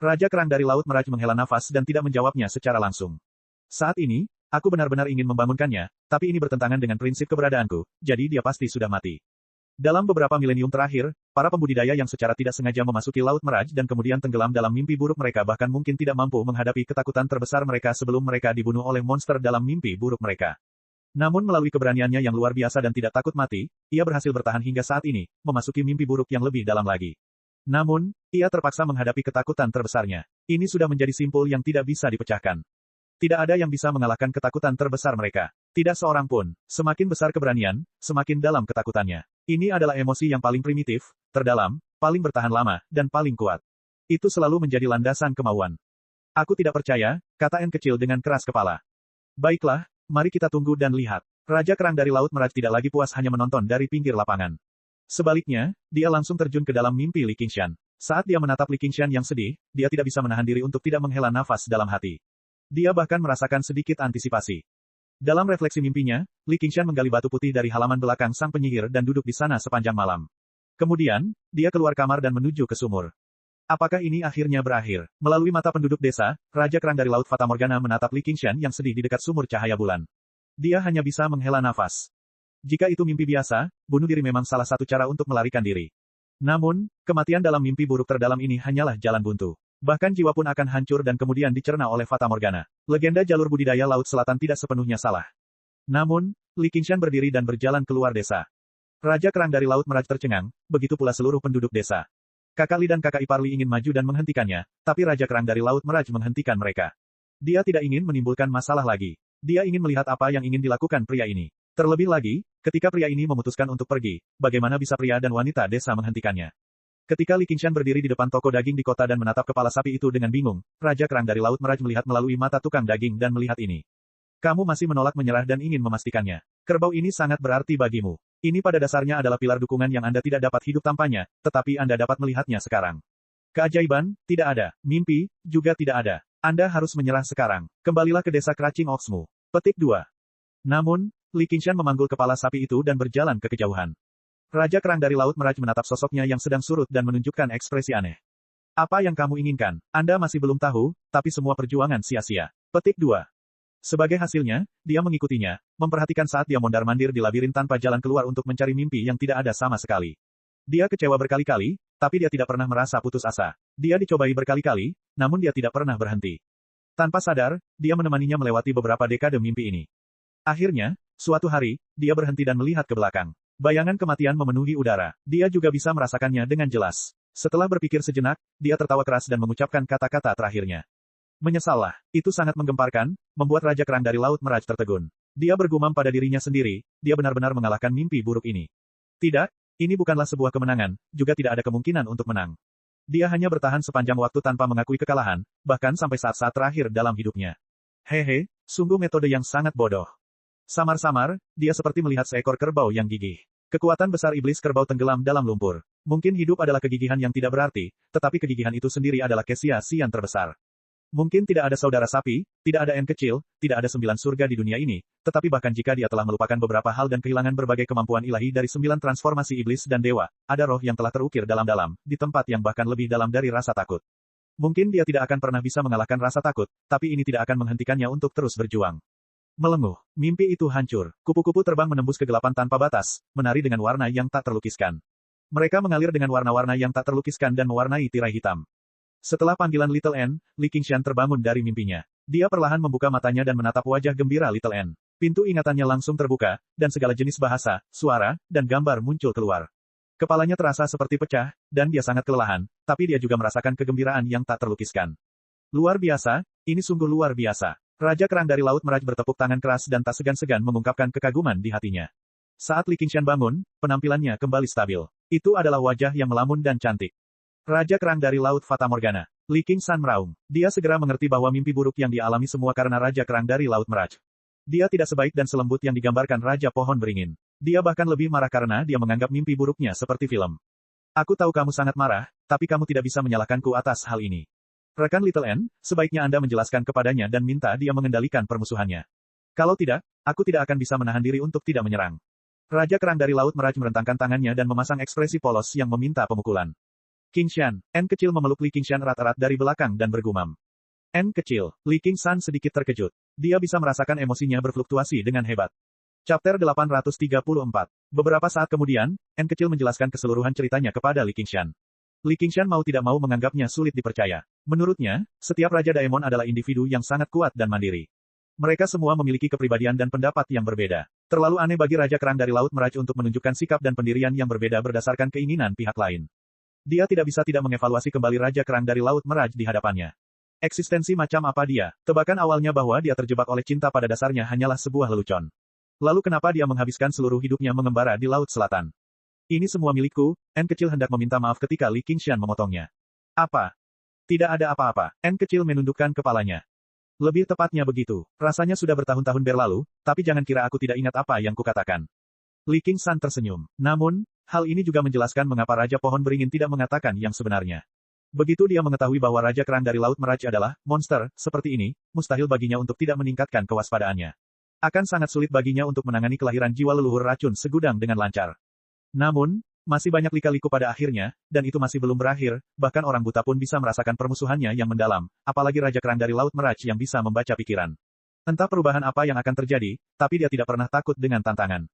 Speaker 1: Raja Kerang dari Laut Meraj menghela nafas dan tidak menjawabnya secara langsung. Saat ini, aku benar-benar ingin membangunkannya, tapi ini bertentangan dengan prinsip keberadaanku, jadi dia pasti sudah mati. Dalam beberapa milenium terakhir, para pembudidaya yang secara tidak sengaja memasuki Laut Meraj dan kemudian tenggelam dalam mimpi buruk mereka bahkan mungkin tidak mampu menghadapi ketakutan terbesar mereka sebelum mereka dibunuh oleh monster dalam mimpi buruk mereka. Namun melalui keberaniannya yang luar biasa dan tidak takut mati, ia berhasil bertahan hingga saat ini, memasuki mimpi buruk yang lebih dalam lagi. Namun, ia terpaksa menghadapi ketakutan terbesarnya. Ini sudah menjadi simpul yang tidak bisa dipecahkan. Tidak ada yang bisa mengalahkan ketakutan terbesar mereka. Tidak seorang pun. Semakin besar keberanian, semakin dalam ketakutannya. Ini adalah emosi yang paling primitif, terdalam, paling bertahan lama, dan paling kuat. Itu selalu menjadi landasan kemauan. Aku tidak percaya, kata N kecil dengan keras kepala. Baiklah, mari kita tunggu dan lihat. Raja Kerang dari Laut Meraj tidak lagi puas hanya menonton dari pinggir lapangan. Sebaliknya, dia langsung terjun ke dalam mimpi Li Qingshan. Saat dia menatap Li Qingshan yang sedih, dia tidak bisa menahan diri untuk tidak menghela nafas dalam hati. Dia bahkan merasakan sedikit antisipasi. Dalam refleksi mimpinya, Li Qingshan menggali batu putih dari halaman belakang sang penyihir dan duduk di sana sepanjang malam. Kemudian, dia keluar kamar dan menuju ke sumur. Apakah ini akhirnya berakhir? Melalui mata penduduk desa, Raja Kerang dari Laut Fata Morgana menatap Li Qingshan yang sedih di dekat sumur cahaya bulan. Dia hanya bisa menghela nafas. Jika itu mimpi biasa, bunuh diri memang salah satu cara untuk melarikan diri. Namun, kematian dalam mimpi buruk terdalam ini hanyalah jalan buntu. Bahkan jiwa pun akan hancur dan kemudian dicerna oleh Fata Morgana. Legenda jalur budidaya Laut Selatan tidak sepenuhnya salah. Namun, Li Qingshan berdiri dan berjalan keluar desa. Raja Kerang dari Laut Meraj tercengang, begitu pula seluruh penduduk desa. Kakak Li dan kakak ipar Li ingin maju dan menghentikannya, tapi Raja Kerang dari Laut Meraj menghentikan mereka. Dia tidak ingin menimbulkan masalah lagi. Dia ingin melihat apa yang ingin dilakukan pria ini. Terlebih lagi, ketika pria ini memutuskan untuk pergi, bagaimana bisa pria dan wanita desa menghentikannya? Ketika Li Qingshan berdiri di depan toko daging di kota dan menatap kepala sapi itu dengan bingung, Raja Kerang dari Laut Meraj melihat melalui mata tukang daging dan melihat ini. Kamu masih menolak menyerah dan ingin memastikannya. Kerbau ini sangat berarti bagimu. Ini pada dasarnya adalah pilar dukungan yang Anda tidak dapat hidup tanpanya, tetapi Anda dapat melihatnya sekarang. Keajaiban, tidak ada. Mimpi, juga tidak ada. Anda harus menyerah sekarang. Kembalilah ke desa Craching Oxmu. Petik 2. Namun, Li Qingshan memanggul kepala sapi itu dan berjalan ke kejauhan. Raja Kerang dari Laut Meraj menatap sosoknya yang sedang surut dan menunjukkan ekspresi aneh. Apa yang kamu inginkan? Anda masih belum tahu, tapi semua perjuangan sia-sia. Petik 2. Sebagai hasilnya, dia mengikutinya, memperhatikan saat dia mondar-mandir di labirin tanpa jalan keluar untuk mencari mimpi yang tidak ada sama sekali. Dia kecewa berkali-kali, tapi dia tidak pernah merasa putus asa. Dia dicobai berkali-kali, namun dia tidak pernah berhenti. Tanpa sadar, dia menemaninya melewati beberapa dekade mimpi ini. Akhirnya, suatu hari, dia berhenti dan melihat ke belakang. Bayangan kematian memenuhi udara. Dia juga bisa merasakannya dengan jelas. Setelah berpikir sejenak, dia tertawa keras dan mengucapkan kata-kata terakhirnya. Menyesallah, itu sangat menggemparkan, membuat Raja Kerang dari Laut Meraj tertegun. Dia bergumam pada dirinya sendiri, dia benar-benar mengalahkan mimpi buruk ini. Tidak, ini bukanlah sebuah kemenangan, juga tidak ada kemungkinan untuk menang. Dia hanya bertahan sepanjang waktu tanpa mengakui kekalahan, bahkan sampai saat-saat terakhir dalam hidupnya. Hehe, sungguh metode yang sangat bodoh. Samar-samar, dia seperti melihat seekor kerbau yang gigih. Kekuatan besar iblis kerbau tenggelam dalam lumpur. Mungkin hidup adalah kegigihan yang tidak berarti, tetapi kegigihan itu sendiri adalah kesia-siaan terbesar. Mungkin tidak ada saudara sapi, tidak ada N kecil, tidak ada 9 surga di dunia ini, tetapi bahkan jika dia telah melupakan beberapa hal dan kehilangan berbagai kemampuan ilahi dari 9 transformasi iblis dan dewa, ada roh yang telah terukir dalam-dalam, di tempat yang bahkan lebih dalam dari rasa takut. Mungkin dia tidak akan pernah bisa mengalahkan rasa takut, tapi ini tidak akan menghentikannya untuk terus berjuang. Melenguh, mimpi itu hancur. Kupu-kupu terbang menembus kegelapan tanpa batas, menari dengan warna yang tak terlukiskan. Mereka mengalir dengan warna-warna yang tak terlukiskan dan mewarnai tirai hitam. Setelah panggilan Little N, Li Qingshan terbangun dari mimpinya. Dia perlahan membuka matanya dan menatap wajah gembira Little N. Pintu ingatannya langsung terbuka, dan segala jenis bahasa, suara, dan gambar muncul keluar. Kepalanya terasa seperti pecah, dan dia sangat kelelahan, tapi dia juga merasakan kegembiraan yang tak terlukiskan. Luar biasa, ini sungguh luar biasa. Raja Kerang dari Laut Meraj bertepuk tangan keras dan tak segan-segan mengungkapkan kekaguman di hatinya. Saat Li Qingshan bangun, penampilannya kembali stabil. Itu adalah wajah yang melamun dan cantik. Raja Kerang dari Laut Fata Morgana. Li Qingshan meraung. Dia segera mengerti bahwa mimpi buruk yang dialami semua karena Raja Kerang dari Laut Meraj. Dia tidak sebaik dan selembut yang digambarkan Raja Pohon Beringin. Dia bahkan lebih marah karena dia menganggap mimpi buruknya seperti film. Aku tahu kamu sangat marah, tapi kamu tidak bisa menyalahkanku atas hal ini. Rekan Little N, sebaiknya Anda menjelaskan kepadanya dan minta dia mengendalikan permusuhannya. Kalau tidak, aku tidak akan bisa menahan diri untuk tidak menyerang. Raja Kerang dari Laut Meraj merentangkan tangannya dan memasang ekspresi polos yang meminta pemukulan. Qingshan, N kecil memeluk Li Qingshan erat-erat dari belakang dan bergumam. N kecil, Li Qingshan sedikit terkejut. Dia bisa merasakan emosinya berfluktuasi dengan hebat. Chapter 834. Beberapa saat kemudian, N kecil menjelaskan keseluruhan ceritanya kepada Li Qingshan. Li Qingshan mau tidak mau menganggapnya sulit dipercaya. Menurutnya, setiap Raja Daemon adalah individu yang sangat kuat dan mandiri. Mereka semua memiliki kepribadian dan pendapat yang berbeda. Terlalu aneh bagi Raja Kerang dari Laut Meraj untuk menunjukkan sikap dan pendirian yang berbeda berdasarkan keinginan pihak lain. Dia tidak bisa tidak mengevaluasi kembali Raja Kerang dari Laut Meraj di hadapannya. Eksistensi macam apa dia? Tebakan awalnya bahwa dia terjebak oleh cinta pada dasarnya hanyalah sebuah lelucon. Lalu kenapa dia menghabiskan seluruh hidupnya mengembara di Laut Selatan? Ini semua milikku, N kecil hendak meminta maaf ketika Li Qingshan memotongnya. Apa? Tidak ada apa-apa, N kecil menundukkan kepalanya. Lebih tepatnya begitu, rasanya sudah bertahun-tahun berlalu, tapi jangan kira aku tidak ingat apa yang kukatakan. Li Qingshan tersenyum. Namun, hal ini juga menjelaskan mengapa Raja Pohon Beringin tidak mengatakan yang sebenarnya. Begitu dia mengetahui bahwa Raja Kerang dari Laut Meraj adalah monster seperti ini, mustahil baginya untuk tidak meningkatkan kewaspadaannya. Akan sangat sulit baginya untuk menangani kelahiran jiwa leluhur racun segudang dengan lancar. Namun, masih banyak lika-liku pada akhirnya, dan itu masih belum berakhir, bahkan orang buta pun bisa merasakan permusuhannya yang mendalam, apalagi Raja Kerang dari Laut Meraj yang bisa membaca pikiran. Entah perubahan apa yang akan terjadi, tapi dia tidak pernah takut dengan tantangan.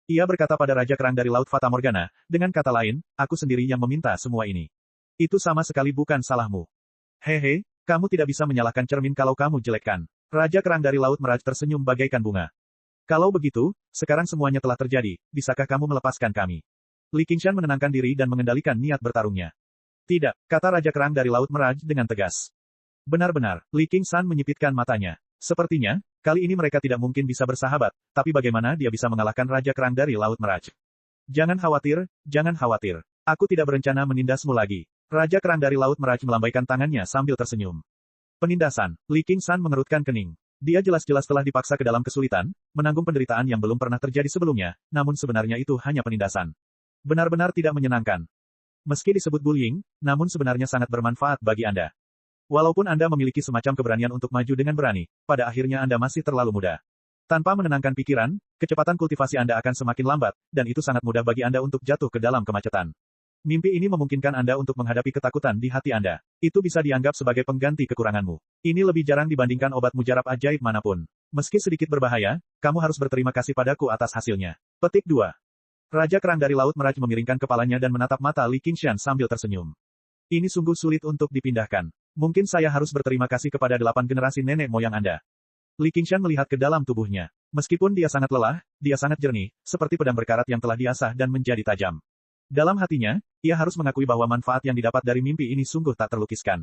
Speaker 1: Ia berkata pada Raja Kerang dari Laut Fata Morgana, dengan kata lain, aku sendiri yang meminta semua ini. Itu sama sekali bukan salahmu. Hehe, kamu tidak bisa menyalahkan cermin kalau kamu jelekkan. Raja Kerang dari Laut Meraj tersenyum bagaikan bunga. Kalau begitu, sekarang semuanya telah terjadi, bisakah kamu melepaskan kami? Li Qingshan menenangkan diri dan mengendalikan niat bertarungnya. Tidak, kata Raja Kerang dari Laut Meraj dengan tegas. Benar-benar, Li Qingshan menyipitkan matanya. Sepertinya, kali ini mereka tidak mungkin bisa bersahabat, tapi bagaimana dia bisa mengalahkan Raja Kerang dari Laut Meraj? Jangan khawatir, jangan khawatir. Aku tidak berencana menindasmu lagi. Raja Kerang dari Laut Meraj melambaikan tangannya sambil tersenyum. Penindasan, Li Qingshan mengerutkan kening. Dia jelas-jelas telah dipaksa ke dalam kesulitan, menanggung penderitaan yang belum pernah terjadi sebelumnya, namun sebenarnya itu hanya penindasan. Benar-benar tidak menyenangkan. Meski disebut bullying, namun sebenarnya sangat bermanfaat bagi Anda. Walaupun Anda memiliki semacam keberanian untuk maju dengan berani, pada akhirnya Anda masih terlalu muda. Tanpa menenangkan pikiran, kecepatan kultivasi Anda akan semakin lambat, dan itu sangat mudah bagi Anda untuk jatuh ke dalam kemacetan. Mimpi ini memungkinkan Anda untuk menghadapi ketakutan di hati Anda. Itu bisa dianggap sebagai pengganti kekuranganmu. Ini lebih jarang dibandingkan obat mujarab ajaib manapun. Meski sedikit berbahaya, kamu harus berterima kasih padaku atas hasilnya. Petik 2. Raja Kerang dari Laut Meraj memiringkan kepalanya dan menatap mata Li Qingshan sambil tersenyum. Ini sungguh sulit untuk dipindahkan. Mungkin saya harus berterima kasih kepada 8 generasi nenek moyang Anda. Li Qingshan melihat ke dalam tubuhnya. Meskipun dia sangat lelah, dia sangat jernih, seperti pedang berkarat yang telah diasah dan menjadi tajam. Dalam hatinya, ia harus mengakui bahwa manfaat yang didapat dari mimpi ini sungguh tak terlukiskan.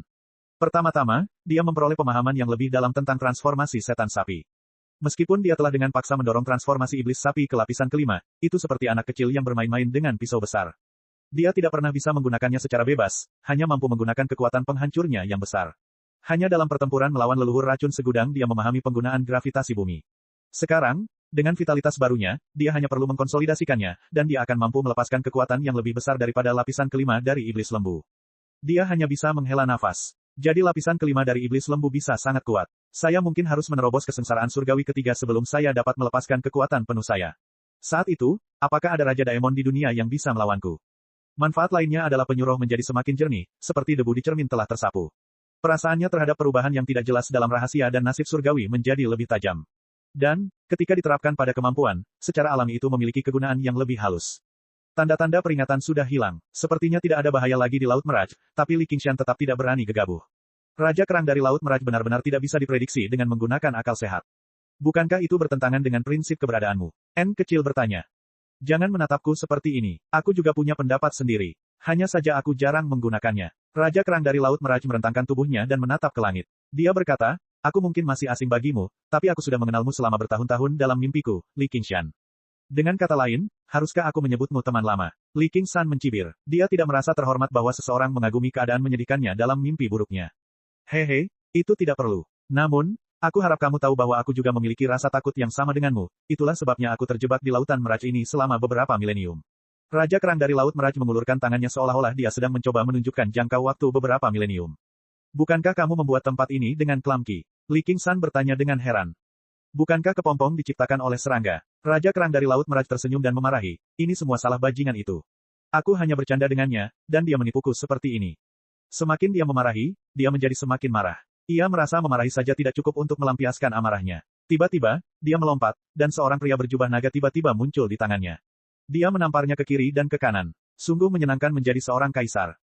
Speaker 1: Pertama-tama, dia memperoleh pemahaman yang lebih dalam tentang transformasi setan sapi. Meskipun dia telah dengan paksa mendorong transformasi iblis sapi ke lapisan kelima, itu seperti anak kecil yang bermain-main dengan pisau besar. Dia tidak pernah bisa menggunakannya secara bebas, hanya mampu menggunakan kekuatan penghancurnya yang besar. Hanya dalam pertempuran melawan leluhur racun segudang dia memahami penggunaan gravitasi bumi. Sekarang, dengan vitalitas barunya, dia hanya perlu mengkonsolidasikannya, dan dia akan mampu melepaskan kekuatan yang lebih besar daripada lapisan kelima dari iblis lembu. Dia hanya bisa menghela nafas. Jadi lapisan kelima dari iblis lembu bisa sangat kuat. Saya mungkin harus menerobos kesengsaraan surgawi ketiga sebelum saya dapat melepaskan kekuatan penuh saya. Saat itu, apakah ada Raja Daemon di dunia yang bisa melawanku? Manfaat lainnya adalah penyuruh menjadi semakin jernih, seperti debu di cermin telah tersapu. Perasaannya terhadap perubahan yang tidak jelas dalam rahasia dan nasib surgawi menjadi lebih tajam. Dan, ketika diterapkan pada kemampuan, secara alami itu memiliki kegunaan yang lebih halus. Tanda-tanda peringatan sudah hilang. Sepertinya tidak ada bahaya lagi di Laut Meraj, tapi Li Qingshan tetap tidak berani gegabah. Raja Kerang dari Laut Meraj benar-benar tidak bisa diprediksi dengan menggunakan akal sehat. Bukankah itu bertentangan dengan prinsip keberadaanmu? N kecil bertanya. Jangan menatapku seperti ini. Aku juga punya pendapat sendiri. Hanya saja aku jarang menggunakannya. Raja Kerang dari Laut Meraj merentangkan tubuhnya dan menatap ke langit. Dia berkata, aku mungkin masih asing bagimu, tapi aku sudah mengenalmu selama bertahun-tahun dalam mimpiku, Li Qingshan. Dengan kata lain, haruskah aku menyebutmu teman lama? Li Qingshan mencibir. Dia tidak merasa terhormat bahwa seseorang mengagumi keadaan menyedihkannya dalam mimpi buruknya. Hehe, itu tidak perlu. Namun, aku harap kamu tahu bahwa aku juga memiliki rasa takut yang sama denganmu, itulah sebabnya aku terjebak di lautan Meraj ini selama beberapa milenium. Raja Kerang dari Laut Meraj mengulurkan tangannya seolah-olah dia sedang mencoba menunjukkan jangka waktu beberapa milenium. Bukankah kamu membuat tempat ini dengan klamki? Li Qingshan bertanya dengan heran. Bukankah kepompong diciptakan oleh serangga? Raja Kerang dari Laut Meraj tersenyum dan memarahi, ini semua salah bajingan itu. Aku hanya bercanda dengannya, dan dia menipuku seperti ini. Semakin dia memarahi, dia menjadi semakin marah. Ia merasa memarahi saja tidak cukup untuk melampiaskan amarahnya. Tiba-tiba, dia melompat, dan seorang pria berjubah naga tiba-tiba muncul di tangannya. Dia menamparnya ke kiri dan ke kanan. Sungguh menyenangkan menjadi seorang kaisar.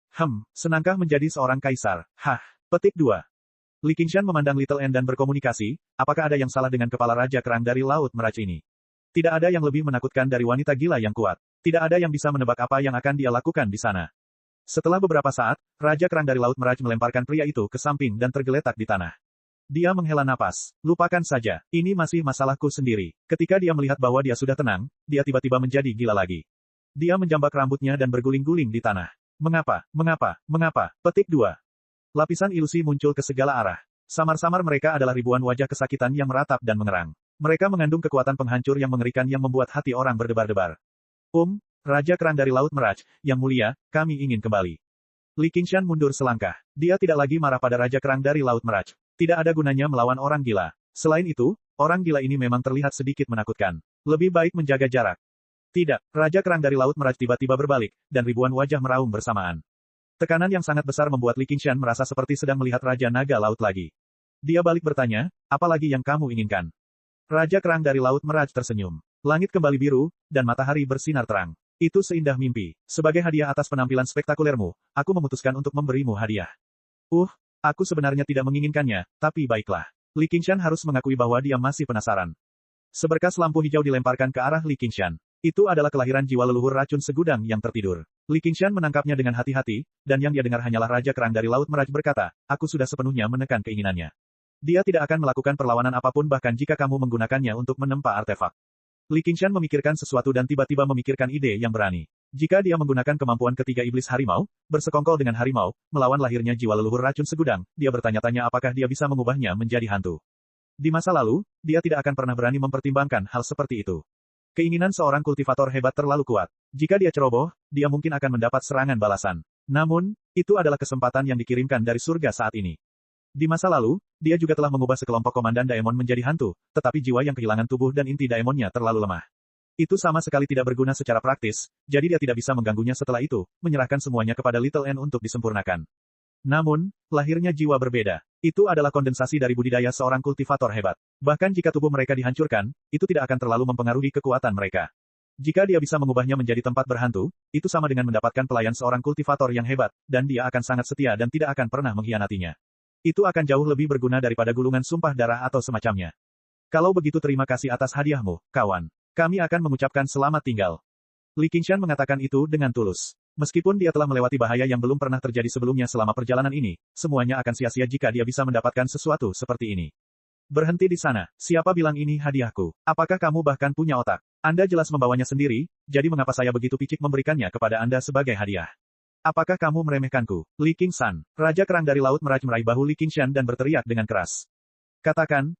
Speaker 1: Senangkah menjadi seorang kaisar? Hah. Petik 2. Li Qingshan memandang Little N dan berkomunikasi, apakah ada yang salah dengan kepala Raja Kerang dari Laut Meraj ini? Tidak ada yang lebih menakutkan dari wanita gila yang kuat. Tidak ada yang bisa menebak apa yang akan dia lakukan di sana. Setelah beberapa saat, Raja Kerang dari Laut Meraj melemparkan pria itu ke samping dan tergeletak di tanah. Dia menghela napas. Lupakan saja, ini masih masalahku sendiri. Ketika dia melihat bahwa dia sudah tenang, dia tiba-tiba menjadi gila lagi. Dia menjambak rambutnya dan berguling-guling di tanah. Mengapa? Petik 2. Lapisan ilusi muncul ke segala arah. Samar-samar mereka adalah ribuan wajah kesakitan yang meratap dan mengerang. Mereka mengandung kekuatan penghancur yang mengerikan yang membuat hati orang berdebar-debar. Raja Kerang dari Laut Meraj, yang mulia, kami ingin kembali. Li Qingshan mundur selangkah. Dia tidak lagi marah pada Raja Kerang dari Laut Meraj. Tidak ada gunanya melawan orang gila. Selain itu, orang gila ini memang terlihat sedikit menakutkan. Lebih baik menjaga jarak. Tidak, Raja Kerang dari Laut Meraj tiba-tiba berbalik, dan ribuan wajah meraung bersamaan. Tekanan yang sangat besar membuat Li Qingshan merasa seperti sedang melihat Raja Naga Laut lagi. Dia balik bertanya, apa lagi yang kamu inginkan? Raja Kerang dari Laut Meraj tersenyum. Langit kembali biru, dan matahari bersinar terang. Itu seindah mimpi. Sebagai hadiah atas penampilan spektakulermu, aku memutuskan untuk memberimu hadiah. Aku sebenarnya tidak menginginkannya, tapi baiklah. Li Qingshan harus mengakui bahwa dia masih penasaran. Seberkas lampu hijau dilemparkan ke arah Li Qingshan. Itu adalah kelahiran jiwa leluhur racun segudang yang tertidur. Li Qingshan menangkapnya dengan hati-hati, dan yang dia dengar hanyalah Raja Kerang dari Laut Meraj berkata, aku sudah sepenuhnya menekan keinginannya. Dia tidak akan melakukan perlawanan apapun bahkan jika kamu menggunakannya untuk menempa artefak. Li Qingshan memikirkan sesuatu dan tiba-tiba memikirkan ide yang berani. Jika dia menggunakan kemampuan ketiga iblis harimau, bersekongkol dengan harimau, melawan lahirnya jiwa leluhur racun segudang, dia bertanya-tanya apakah dia bisa mengubahnya menjadi hantu. Di masa lalu, dia tidak akan pernah berani mempertimbangkan hal seperti itu. Keinginan seorang kultivator hebat terlalu kuat. Jika dia ceroboh, dia mungkin akan mendapat serangan balasan. Namun, itu adalah kesempatan yang dikirimkan dari surga saat ini. Di masa lalu, dia juga telah mengubah sekelompok komandan Daemon menjadi hantu, tetapi jiwa yang kehilangan tubuh dan inti Daemonnya terlalu lemah. Itu sama sekali tidak berguna secara praktis, jadi dia tidak bisa mengganggunya setelah itu, menyerahkan semuanya kepada Little N untuk disempurnakan. Namun, lahirnya jiwa berbeda. Itu adalah kondensasi dari budidaya seorang kultivator hebat. Bahkan jika tubuh mereka dihancurkan, itu tidak akan terlalu mempengaruhi kekuatan mereka. Jika dia bisa mengubahnya menjadi tempat berhantu, itu sama dengan mendapatkan pelayan seorang kultivator yang hebat, dan dia akan sangat setia dan tidak akan pernah mengkhianatinya. Itu akan jauh lebih berguna daripada gulungan sumpah darah atau semacamnya. Kalau begitu terima kasih atas hadiahmu, kawan. Kami akan mengucapkan selamat tinggal. Li Qingshan mengatakan itu dengan tulus. Meskipun dia telah melewati bahaya yang belum pernah terjadi sebelumnya selama perjalanan ini, semuanya akan sia-sia jika dia bisa mendapatkan sesuatu seperti ini. Berhenti di sana. Siapa bilang ini hadiahku? Apakah kamu bahkan punya otak? Anda jelas membawanya sendiri, jadi mengapa saya begitu picik memberikannya kepada Anda sebagai hadiah? Apakah kamu meremehkanku? Li Qingshan. Raja Kerang dari Laut meraih bahu Li Qingshan dan berteriak dengan keras. Katakan,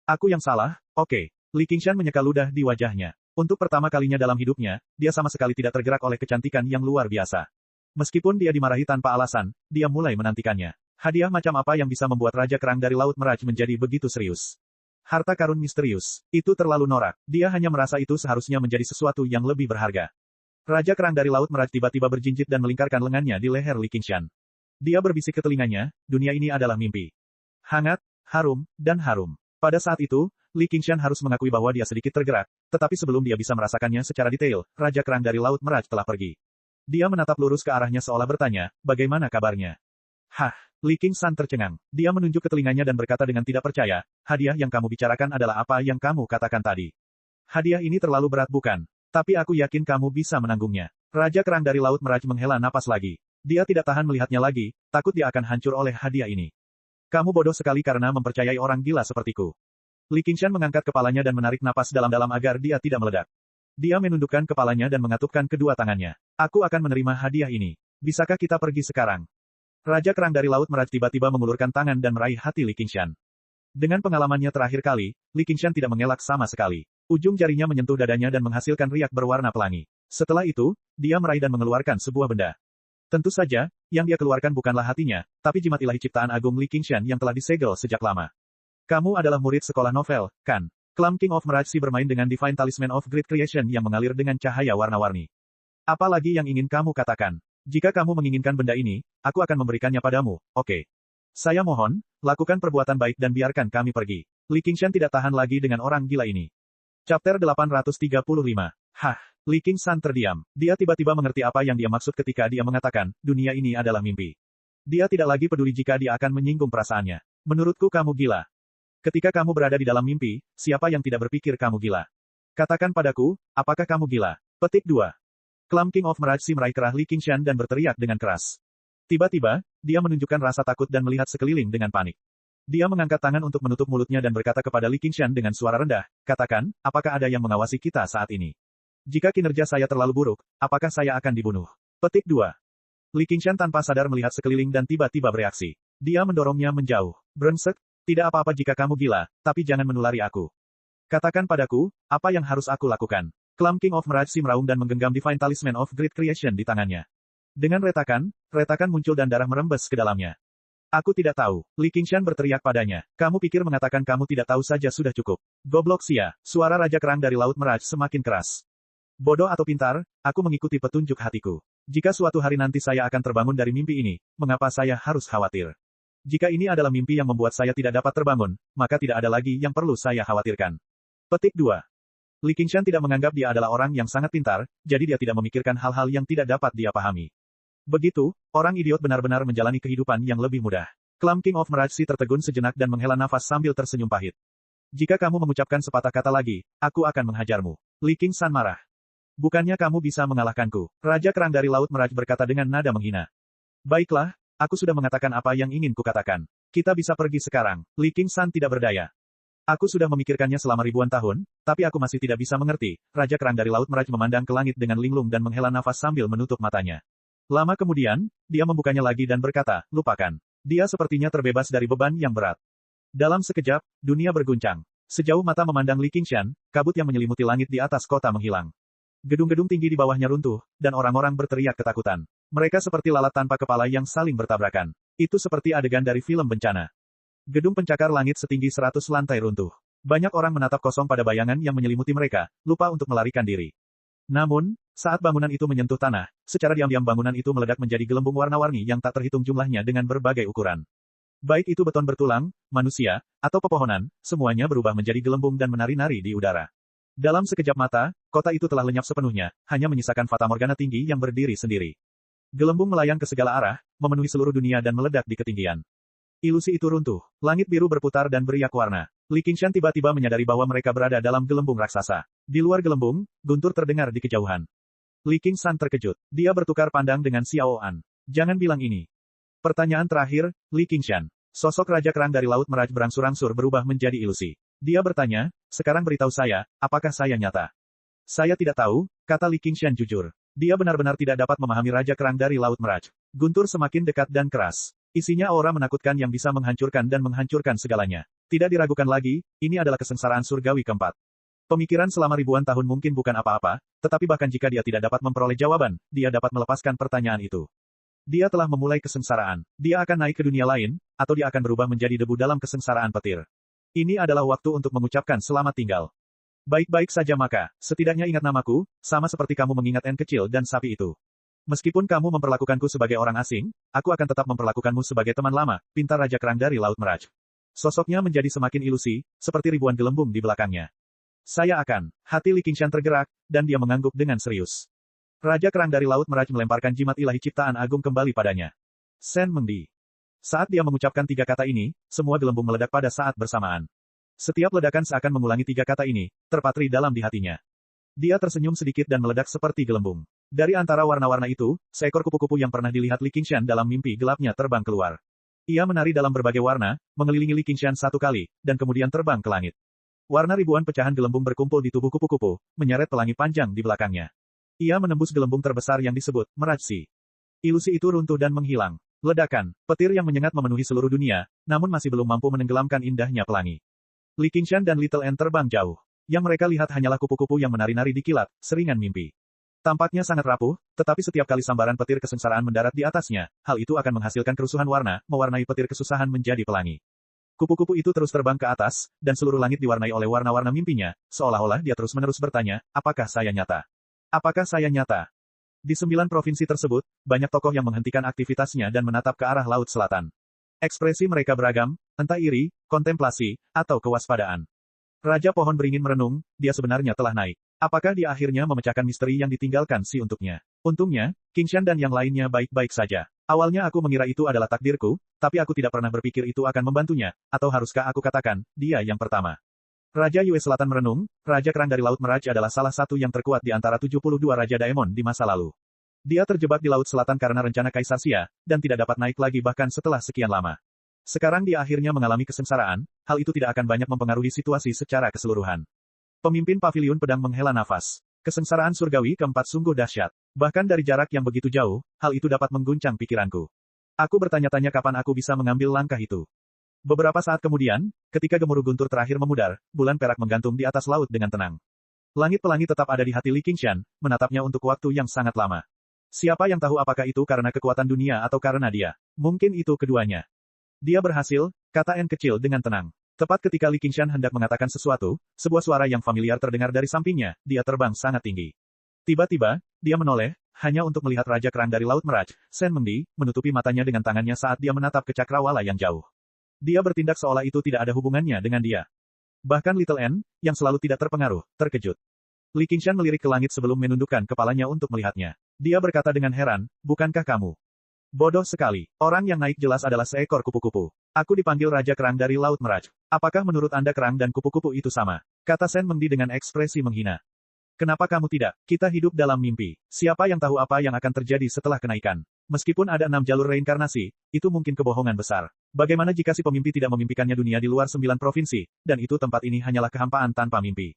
Speaker 1: aku yang salah, oke. Li Qingshan menyeka ludah di wajahnya. Untuk pertama kalinya dalam hidupnya, dia sama sekali tidak tergerak oleh kecantikan yang luar biasa. Meskipun dia dimarahi tanpa alasan, dia mulai menantikannya. Hadiah macam apa yang bisa membuat Raja Kerang dari Laut Meraj menjadi begitu serius? Harta karun misterius. Itu terlalu norak. Dia hanya merasa itu seharusnya menjadi sesuatu yang lebih berharga. Raja Kerang dari Laut Meraj tiba-tiba berjinjit dan melingkarkan lengannya di leher Li Qingshan. Dia berbisik ke telinganya, dunia ini adalah mimpi. Hangat, harum, dan harum. Pada saat itu, Li Qingshan harus mengakui bahwa dia sedikit tergerak, tetapi sebelum dia bisa merasakannya secara detail, Raja Kerang dari Laut Meraj telah pergi. Dia menatap lurus ke arahnya seolah bertanya, bagaimana kabarnya? Hah, Li Qingshan tercengang. Dia menunjuk ke telinganya dan berkata dengan tidak percaya, hadiah yang kamu bicarakan adalah apa yang kamu katakan tadi. Hadiah ini terlalu berat bukan? Tapi aku yakin kamu bisa menanggungnya. Raja Kerang dari Laut Meraj menghela napas lagi. Dia tidak tahan melihatnya lagi, takut dia akan hancur oleh hadiah ini. Kamu bodoh sekali karena mempercayai orang gila sepertiku. Li Qingshan mengangkat kepalanya dan menarik napas dalam-dalam agar dia tidak meledak. Dia menundukkan kepalanya dan mengatupkan kedua tangannya. Aku akan menerima hadiah ini. Bisakah kita pergi sekarang? Raja Kerang dari Laut Meraj tiba-tiba mengulurkan tangan dan meraih hati Li Qingshan. Dengan pengalamannya terakhir kali, Li Qingshan tidak mengelak sama sekali. Ujung jarinya menyentuh dadanya dan menghasilkan riak berwarna pelangi. Setelah itu, dia meraih dan mengeluarkan sebuah benda. Tentu saja, yang dia keluarkan bukanlah hatinya, tapi jimat ilahi ciptaan agung Li Qingshan yang telah disegel sejak lama. Kamu adalah murid sekolah novel, kan? Clam King of Mirage bermain dengan Divine Talisman of Great Creation yang mengalir dengan cahaya warna-warni. Apalagi yang ingin kamu katakan? Jika kamu menginginkan benda ini, aku akan memberikannya padamu, oke. Saya mohon, lakukan perbuatan baik dan biarkan kami pergi. Li Qingshan tidak tahan lagi dengan orang gila ini. Chapter 835. Hah, Li Qingshan terdiam. Dia tiba-tiba mengerti apa yang dia maksud ketika dia mengatakan, dunia ini adalah mimpi. Dia tidak lagi peduli jika dia akan menyinggung perasaannya. Menurutku kamu gila. Ketika kamu berada di dalam mimpi, siapa yang tidak berpikir kamu gila? Katakan padaku, apakah kamu gila? Petik 2. Clam King of Mirage meraih kerah Li Qingshan dan berteriak dengan keras. Tiba-tiba, dia menunjukkan rasa takut dan melihat sekeliling dengan panik. Dia mengangkat tangan untuk menutup mulutnya dan berkata kepada Li Qingshan dengan suara rendah, katakan, apakah ada yang mengawasi kita saat ini? Jika kinerja saya terlalu buruk, apakah saya akan dibunuh? Petik 2. Li Qingshan tanpa sadar melihat sekeliling dan tiba-tiba bereaksi. Dia mendorongnya menjauh. Brengsek, tidak apa-apa jika kamu gila, tapi jangan menulari aku. Katakan padaku, apa yang harus aku lakukan? Clam King of Mirage meraung dan menggenggam Divine Talisman of Great Creation di tangannya. Dengan retakan muncul dan darah merembes ke dalamnya. Aku tidak tahu. Li Qingshan berteriak padanya. Kamu pikir mengatakan kamu tidak tahu saja sudah cukup. Goblok sia. Suara Raja Kerang dari Laut Mirage semakin keras. Bodoh atau pintar, aku mengikuti petunjuk hatiku. Jika suatu hari nanti saya akan terbangun dari mimpi ini, mengapa saya harus khawatir? Jika ini adalah mimpi yang membuat saya tidak dapat terbangun, maka tidak ada lagi yang perlu saya khawatirkan. Petik 2. Li Qingshan tidak menganggap dia adalah orang yang sangat pintar, jadi dia tidak memikirkan hal-hal yang tidak dapat dia pahami. Begitu, orang idiot benar-benar menjalani kehidupan yang lebih mudah. Clam King of Mirage tertegun sejenak dan menghela nafas sambil tersenyum pahit. Jika kamu mengucapkan sepatah kata lagi, aku akan menghajarmu. Li Qingshan marah. Bukannya kamu bisa mengalahkanku. Raja Kerang dari Laut Mirage berkata dengan nada menghina. Baiklah, aku sudah mengatakan apa yang ingin kukatakan. Kita bisa pergi sekarang. Li Qingshan tidak berdaya. Aku sudah memikirkannya selama ribuan tahun, tapi aku masih tidak bisa mengerti. Raja Kerang dari Laut Mirage memandang ke langit dengan linglung dan menghela nafas sambil menutup matanya. Lama kemudian, dia membukanya lagi dan berkata, lupakan. Dia sepertinya terbebas dari beban yang berat. Dalam sekejap, dunia berguncang. Sejauh mata memandang Li Qingshan, kabut yang menyelimuti langit di atas kota menghilang. Gedung-gedung tinggi di bawahnya runtuh, dan orang-orang berteriak ketakutan. Mereka seperti lalat tanpa kepala yang saling bertabrakan. Itu seperti adegan dari film bencana. Gedung pencakar langit setinggi 100 lantai runtuh. Banyak orang menatap kosong pada bayangan yang menyelimuti mereka, lupa untuk melarikan diri. Namun, saat bangunan itu menyentuh tanah, secara diam-diam bangunan itu meledak menjadi gelembung warna-warni yang tak terhitung jumlahnya dengan berbagai ukuran. Baik itu beton bertulang, manusia, atau pepohonan, semuanya berubah menjadi gelembung dan menari-nari di udara. Dalam sekejap mata, kota itu telah lenyap sepenuhnya, hanya menyisakan fata morgana tinggi yang berdiri sendiri. Gelembung melayang ke segala arah, memenuhi seluruh dunia dan meledak di ketinggian. Ilusi itu runtuh, langit biru berputar dan beriak warna. Li Qingshan tiba-tiba menyadari bahwa mereka berada dalam gelembung raksasa. Di luar gelembung, guntur terdengar di kejauhan. Li Qingshan terkejut. Dia bertukar pandang dengan Xiao An. Jangan bilang ini. Pertanyaan terakhir, Li Qingshan. Sosok Raja Kerang dari Laut Meraj berangsur-angsur berubah menjadi ilusi. Dia bertanya, sekarang beritahu saya, apakah saya nyata? Saya tidak tahu, kata Li Qingshan jujur. Dia benar-benar tidak dapat memahami Raja Kerang dari Laut Meraj. Guntur semakin dekat dan keras. Isinya aura menakutkan yang bisa menghancurkan dan menghancurkan segalanya. Tidak diragukan lagi, ini adalah kesengsaraan surgawi keempat. Pemikiran selama ribuan tahun mungkin bukan apa-apa, tetapi bahkan jika dia tidak dapat memperoleh jawaban, dia dapat melepaskan pertanyaan itu. Dia telah memulai kesengsaraan. Dia akan naik ke dunia lain, atau dia akan berubah menjadi debu dalam kesengsaraan petir. Ini adalah waktu untuk mengucapkan selamat tinggal. Baik-baik saja maka, setidaknya ingat namaku, sama seperti kamu mengingat N kecil dan sapi itu. Meskipun kamu memperlakukanku sebagai orang asing, aku akan tetap memperlakukanmu sebagai teman lama, pintar Raja Kerang dari Laut Meraj. Sosoknya menjadi semakin ilusi, seperti ribuan gelembung di belakangnya. Saya akan. Hati Li Qingshan tergerak, dan dia mengangguk dengan serius. Raja Kerang dari Laut Meraj melemparkan jimat ilahi ciptaan agung kembali padanya. Sen Mengdi. Saat dia mengucapkan 3 kata ini, semua gelembung meledak pada saat bersamaan. Setiap ledakan seakan mengulangi 3 kata ini, terpatri dalam di hatinya. Dia tersenyum sedikit dan meledak seperti gelembung. Dari antara warna-warna itu, seekor kupu-kupu yang pernah dilihat Li Qingshan dalam mimpi gelapnya terbang keluar. Ia menari dalam berbagai warna, mengelilingi Li Qingshan 1 kali, dan kemudian terbang ke langit. Warna ribuan pecahan gelembung berkumpul di tubuh kupu-kupu, menyeret pelangi panjang di belakangnya. Ia menembus gelembung terbesar yang disebut Merajsi. Ilusi itu runtuh dan menghilang. Ledakan, petir yang menyengat memenuhi seluruh dunia, namun masih belum mampu menenggelamkan indahnya pelangi. Li Qingshan dan Little N terbang jauh. Yang mereka lihat hanyalah kupu-kupu yang menari-nari di kilat, seringan mimpi. Tampaknya sangat rapuh, tetapi setiap kali sambaran petir kesengsaraan mendarat di atasnya, hal itu akan menghasilkan kerusuhan warna, mewarnai petir kesusahan menjadi pelangi. Kupu-kupu itu terus terbang ke atas, dan seluruh langit diwarnai oleh warna-warna mimpinya, seolah-olah dia terus-menerus bertanya, apakah saya nyata? Apakah saya nyata? Di 9 provinsi tersebut, banyak tokoh yang menghentikan aktivitasnya dan menatap ke arah Laut Selatan. Ekspresi mereka beragam, entah iri, kontemplasi, atau kewaspadaan. Raja Pohon Beringin merenung, dia sebenarnya telah naik. Apakah dia akhirnya memecahkan misteri yang ditinggalkan si untuknya? Untungnya, Qingshan dan yang lainnya baik-baik saja. Awalnya aku mengira itu adalah takdirku, tapi aku tidak pernah berpikir itu akan membantunya, atau haruskah aku katakan, dia yang pertama. Raja Yue Selatan merenung, Raja Kerang dari Laut Meraj adalah salah satu yang terkuat di antara 72 Raja Daemon di masa lalu. Dia terjebak di Laut Selatan karena rencana Kaisar Xia, dan tidak dapat naik lagi bahkan setelah sekian lama. Sekarang dia akhirnya mengalami kesengsaraan, hal itu tidak akan banyak mempengaruhi situasi secara keseluruhan. Pemimpin Paviliun Pedang menghela nafas. Kesengsaraan surgawi keempat sungguh dahsyat. Bahkan dari jarak yang begitu jauh, hal itu dapat mengguncang pikiranku. Aku bertanya-tanya kapan aku bisa mengambil langkah itu. Beberapa saat kemudian, ketika gemuruh guntur terakhir memudar, bulan perak menggantung di atas laut dengan tenang. Langit pelangi tetap ada di hati Li Qingshan, menatapnya untuk waktu yang sangat lama. Siapa yang tahu apakah itu karena kekuatan dunia atau karena dia? Mungkin itu keduanya. Dia berhasil, kata N kecil dengan tenang. Tepat ketika Li Qingshan hendak mengatakan sesuatu, sebuah suara yang familiar terdengar dari sampingnya, dia terbang sangat tinggi. Tiba-tiba, dia menoleh, hanya untuk melihat Raja Kerang dari Laut Meraj, Sen Mengdi, menutupi matanya dengan tangannya saat dia menatap ke cakrawala yang jauh. Dia bertindak seolah itu tidak ada hubungannya dengan dia. Bahkan Little N, yang selalu tidak terpengaruh, terkejut. Li Qingshan melirik ke langit sebelum menundukkan kepalanya untuk melihatnya. Dia berkata dengan heran, bukankah kamu? Bodoh sekali. Orang yang naik jelas adalah seekor kupu-kupu. Aku dipanggil Raja Kerang dari Laut Meraj. Apakah menurut Anda kerang dan kupu-kupu itu sama? Kata Sen Mengdi dengan ekspresi menghina. Kenapa kamu tidak? Kita hidup dalam mimpi. Siapa yang tahu apa yang akan terjadi setelah kenaikan? Meskipun ada 6 jalur reinkarnasi, itu mungkin kebohongan besar. Bagaimana jika si pemimpi tidak memimpikannya dunia di luar 9 provinsi, dan itu tempat ini hanyalah kehampaan tanpa mimpi?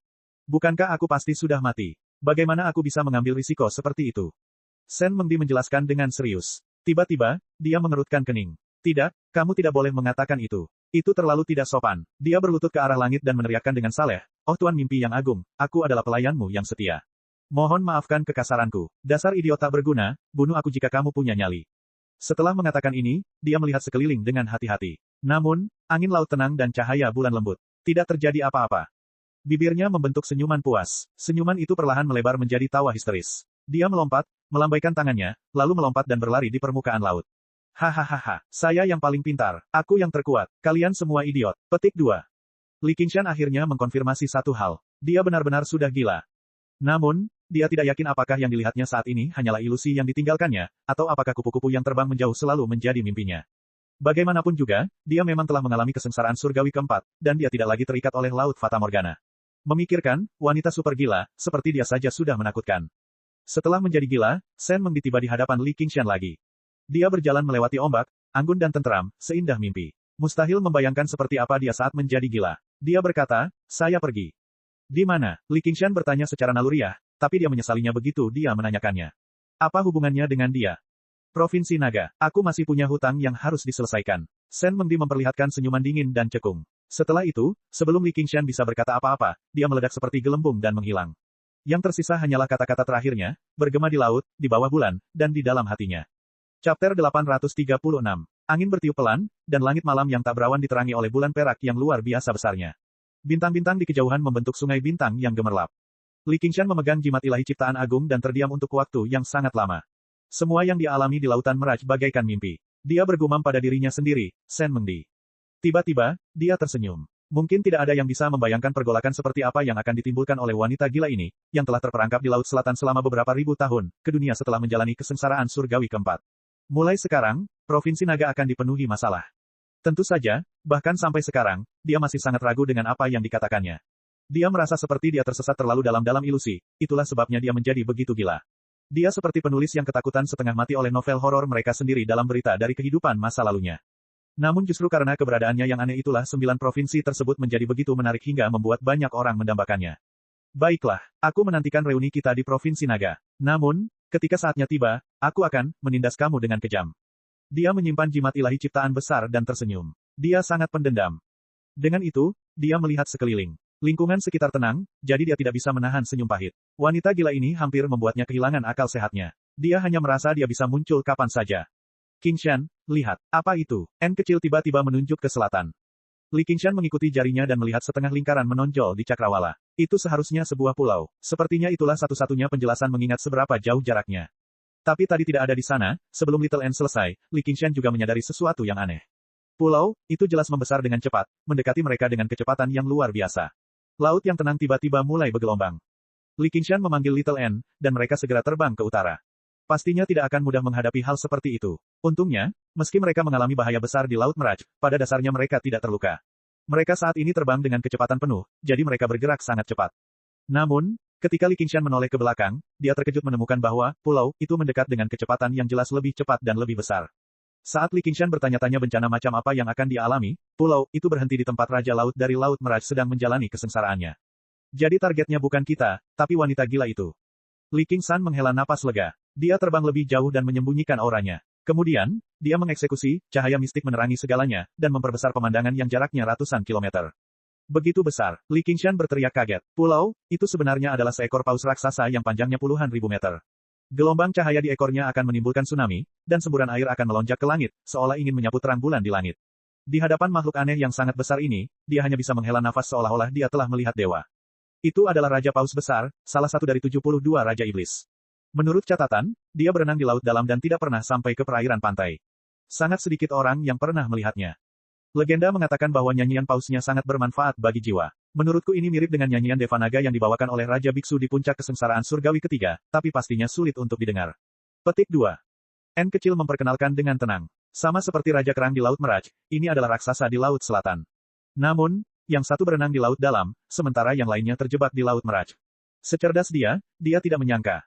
Speaker 1: Bukankah aku pasti sudah mati? Bagaimana aku bisa mengambil risiko seperti itu? Sen Mengdi menjelaskan dengan serius. Tiba-tiba, dia mengerutkan kening. Tidak, kamu tidak boleh mengatakan itu. Itu terlalu tidak sopan. Dia berlutut ke arah langit dan meneriakkan dengan saleh, "Oh Tuan Mimpi yang agung, aku adalah pelayanmu yang setia. Mohon maafkan kekasaranku. Dasar idiot tak berguna, bunuh aku jika kamu punya nyali." Setelah mengatakan ini, dia melihat sekeliling dengan hati-hati. Namun, angin laut tenang dan cahaya bulan lembut. Tidak terjadi apa-apa. Bibirnya membentuk senyuman puas. Senyuman itu perlahan melebar menjadi tawa histeris. Dia melompat, melambaikan tangannya, lalu melompat dan berlari di permukaan laut. Hahaha, saya yang paling pintar, aku yang terkuat, kalian semua idiot. Petik 2. Li Qingshan akhirnya mengkonfirmasi satu hal. Dia benar-benar sudah gila. Namun, dia tidak yakin apakah yang dilihatnya saat ini hanyalah ilusi yang ditinggalkannya, atau apakah kupu-kupu yang terbang menjauh selalu menjadi mimpinya. Bagaimanapun juga, dia memang telah mengalami kesengsaraan surgawi keempat, dan dia tidak lagi terikat oleh laut Fata Morgana. Memikirkan, wanita super gila, seperti dia saja sudah menakutkan. Setelah menjadi gila, Shen Meng tiba di hadapan Li Qingshan lagi. Dia berjalan melewati ombak, anggun dan tentram, seindah mimpi. Mustahil membayangkan seperti apa dia saat menjadi gila. Dia berkata, "Saya pergi." "Di mana?" Li Qingshan bertanya secara naluriah, tapi dia menyesalinya begitu dia menanyakannya. Apa hubungannya dengan dia? "Provinsi Naga. Aku masih punya hutang yang harus diselesaikan." Shen Mengdi memperlihatkan senyuman dingin dan cekung. Setelah itu, sebelum Li Qingshan bisa berkata apa-apa, dia meledak seperti gelembung dan menghilang. Yang tersisa hanyalah kata-kata terakhirnya, bergema di laut, di bawah bulan, dan di dalam hatinya. Chapter 836. Angin bertiup pelan, dan langit malam yang tak berawan diterangi oleh bulan perak yang luar biasa besarnya. Bintang-bintang di kejauhan membentuk sungai bintang yang gemerlap. Li Qingshan memegang jimat ilahi ciptaan agung dan terdiam untuk waktu yang sangat lama. Semua yang dia alami di lautan Meraj bagaikan mimpi. Dia bergumam pada dirinya sendiri, Shen Mengdi. Tiba-tiba, dia tersenyum. Mungkin tidak ada yang bisa membayangkan pergolakan seperti apa yang akan ditimbulkan oleh wanita gila ini, yang telah terperangkap di Laut Selatan selama beberapa ribu tahun, ke dunia setelah menjalani kesengsaraan surgawi keempat. Mulai sekarang, Provinsi Naga akan dipenuhi masalah. Tentu saja, bahkan sampai sekarang, dia masih sangat ragu dengan apa yang dikatakannya. Dia merasa seperti dia tersesat terlalu dalam ilusi, itulah sebabnya dia menjadi begitu gila. Dia seperti penulis yang ketakutan setengah mati oleh novel horor mereka sendiri dalam berita dari kehidupan masa lalunya. Namun justru karena keberadaannya yang aneh itulah 9 provinsi tersebut menjadi begitu menarik hingga membuat banyak orang mendambakannya. Baiklah, aku menantikan reuni kita di Provinsi Naga. Namun, ketika saatnya tiba, aku akan menindas kamu dengan kejam. Dia menyimpan jimat ilahi ciptaan besar dan tersenyum. Dia sangat pendendam. Dengan itu, dia melihat sekeliling. Lingkungan sekitar tenang, jadi dia tidak bisa menahan senyum pahit. Wanita gila ini hampir membuatnya kehilangan akal sehatnya. Dia hanya merasa dia bisa muncul kapan saja. Qingshan, lihat, apa itu? N kecil tiba-tiba menunjuk ke selatan. Li Qingshan mengikuti jarinya dan melihat setengah lingkaran menonjol di cakrawala. Itu seharusnya sebuah pulau. Sepertinya itulah satu-satunya penjelasan mengingat seberapa jauh jaraknya. Tapi tadi tidak ada di sana, sebelum Little N selesai, Li Qingshan juga menyadari sesuatu yang aneh. Pulau, itu jelas membesar dengan cepat, mendekati mereka dengan kecepatan yang luar biasa. Laut yang tenang tiba-tiba mulai bergelombang. Li Qingshan memanggil Little N, dan mereka segera terbang ke utara. Pastinya tidak akan mudah menghadapi hal seperti itu. Untungnya, meski mereka mengalami bahaya besar di Laut Meraj, pada dasarnya mereka tidak terluka. Mereka saat ini terbang dengan kecepatan penuh, jadi mereka bergerak sangat cepat. Namun, ketika Li Qingshan menoleh ke belakang, dia terkejut menemukan bahwa pulau itu mendekat dengan kecepatan yang jelas lebih cepat dan lebih besar. Saat Li Qingshan bertanya-tanya bencana macam apa yang akan dia alami, pulau itu berhenti di tempat Raja Laut dari Laut Meraj sedang menjalani kesengsaraannya. Jadi targetnya bukan kita, tapi wanita gila itu. Li Qingshan menghela napas lega. Dia terbang lebih jauh dan menyembunyikan auranya. Kemudian, dia mengeksekusi, cahaya mistik menerangi segalanya, dan memperbesar pemandangan yang jaraknya ratusan kilometer. Begitu besar, Li Qingshan berteriak kaget. Pulau, itu sebenarnya adalah seekor paus raksasa yang panjangnya puluhan ribu meter. Gelombang cahaya di ekornya akan menimbulkan tsunami, dan semburan air akan melonjak ke langit, seolah ingin menyapu terang bulan di langit. Di hadapan makhluk aneh yang sangat besar ini, dia hanya bisa menghela nafas seolah-olah dia telah melihat dewa. Itu adalah Raja Paus Besar, salah satu dari 72 Raja Iblis. Menurut catatan, dia berenang di laut dalam dan tidak pernah sampai ke perairan pantai. Sangat sedikit orang yang pernah melihatnya. Legenda mengatakan bahwa nyanyian pausnya sangat bermanfaat bagi jiwa. Menurutku ini mirip dengan nyanyian Devanaga yang dibawakan oleh Raja Biksu di puncak kesengsaraan surgawi ketiga, tapi pastinya sulit untuk didengar. Petik 2. N kecil memperkenalkan dengan tenang. Sama seperti Raja Kerang di Laut Meraj, ini adalah raksasa di Laut Selatan. Namun, yang satu berenang di laut dalam, sementara yang lainnya terjebak di Laut Meraj. Secerdas dia tidak menyangka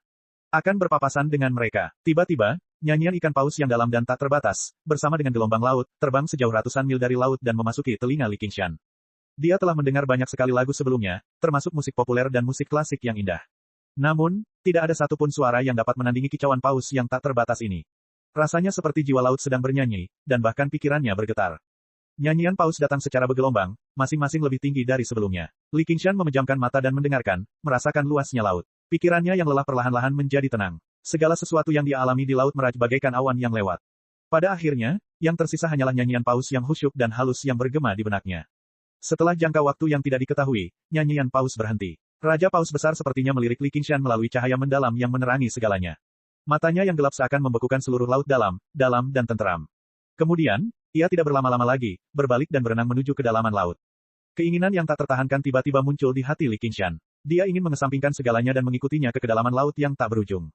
Speaker 1: akan berpapasan dengan mereka. Tiba-tiba, nyanyian ikan paus yang dalam dan tak terbatas, bersama dengan gelombang laut, terbang sejauh ratusan mil dari laut dan memasuki telinga Li Qingshan. Dia telah mendengar banyak sekali lagu sebelumnya, termasuk musik populer dan musik klasik yang indah. Namun, tidak ada satupun suara yang dapat menandingi kicauan paus yang tak terbatas ini. Rasanya seperti jiwa laut sedang bernyanyi, dan bahkan pikirannya bergetar. Nyanyian paus datang secara bergelombang, masing-masing lebih tinggi dari sebelumnya. Li Qingshan memejamkan mata dan mendengarkan, merasakan luasnya laut. Pikirannya yang lelah perlahan-lahan menjadi tenang. Segala sesuatu yang dia alami di laut meraj bagaikan awan yang lewat. Pada akhirnya, yang tersisa hanyalah nyanyian paus yang khusyuk dan halus yang bergema di benaknya. Setelah jangka waktu yang tidak diketahui, nyanyian paus berhenti. Raja paus besar sepertinya melirik Li Qingshan melalui cahaya mendalam yang menerangi segalanya. Matanya yang gelap seakan membekukan seluruh laut dalam, dan tenteram. Kemudian, ia tidak berlama-lama lagi, berbalik dan berenang menuju kedalaman laut. Keinginan yang tak tertahankan tiba-tiba muncul di hati Li Qingshan. Dia ingin mengesampingkan segalanya dan mengikutinya ke kedalaman laut yang tak berujung.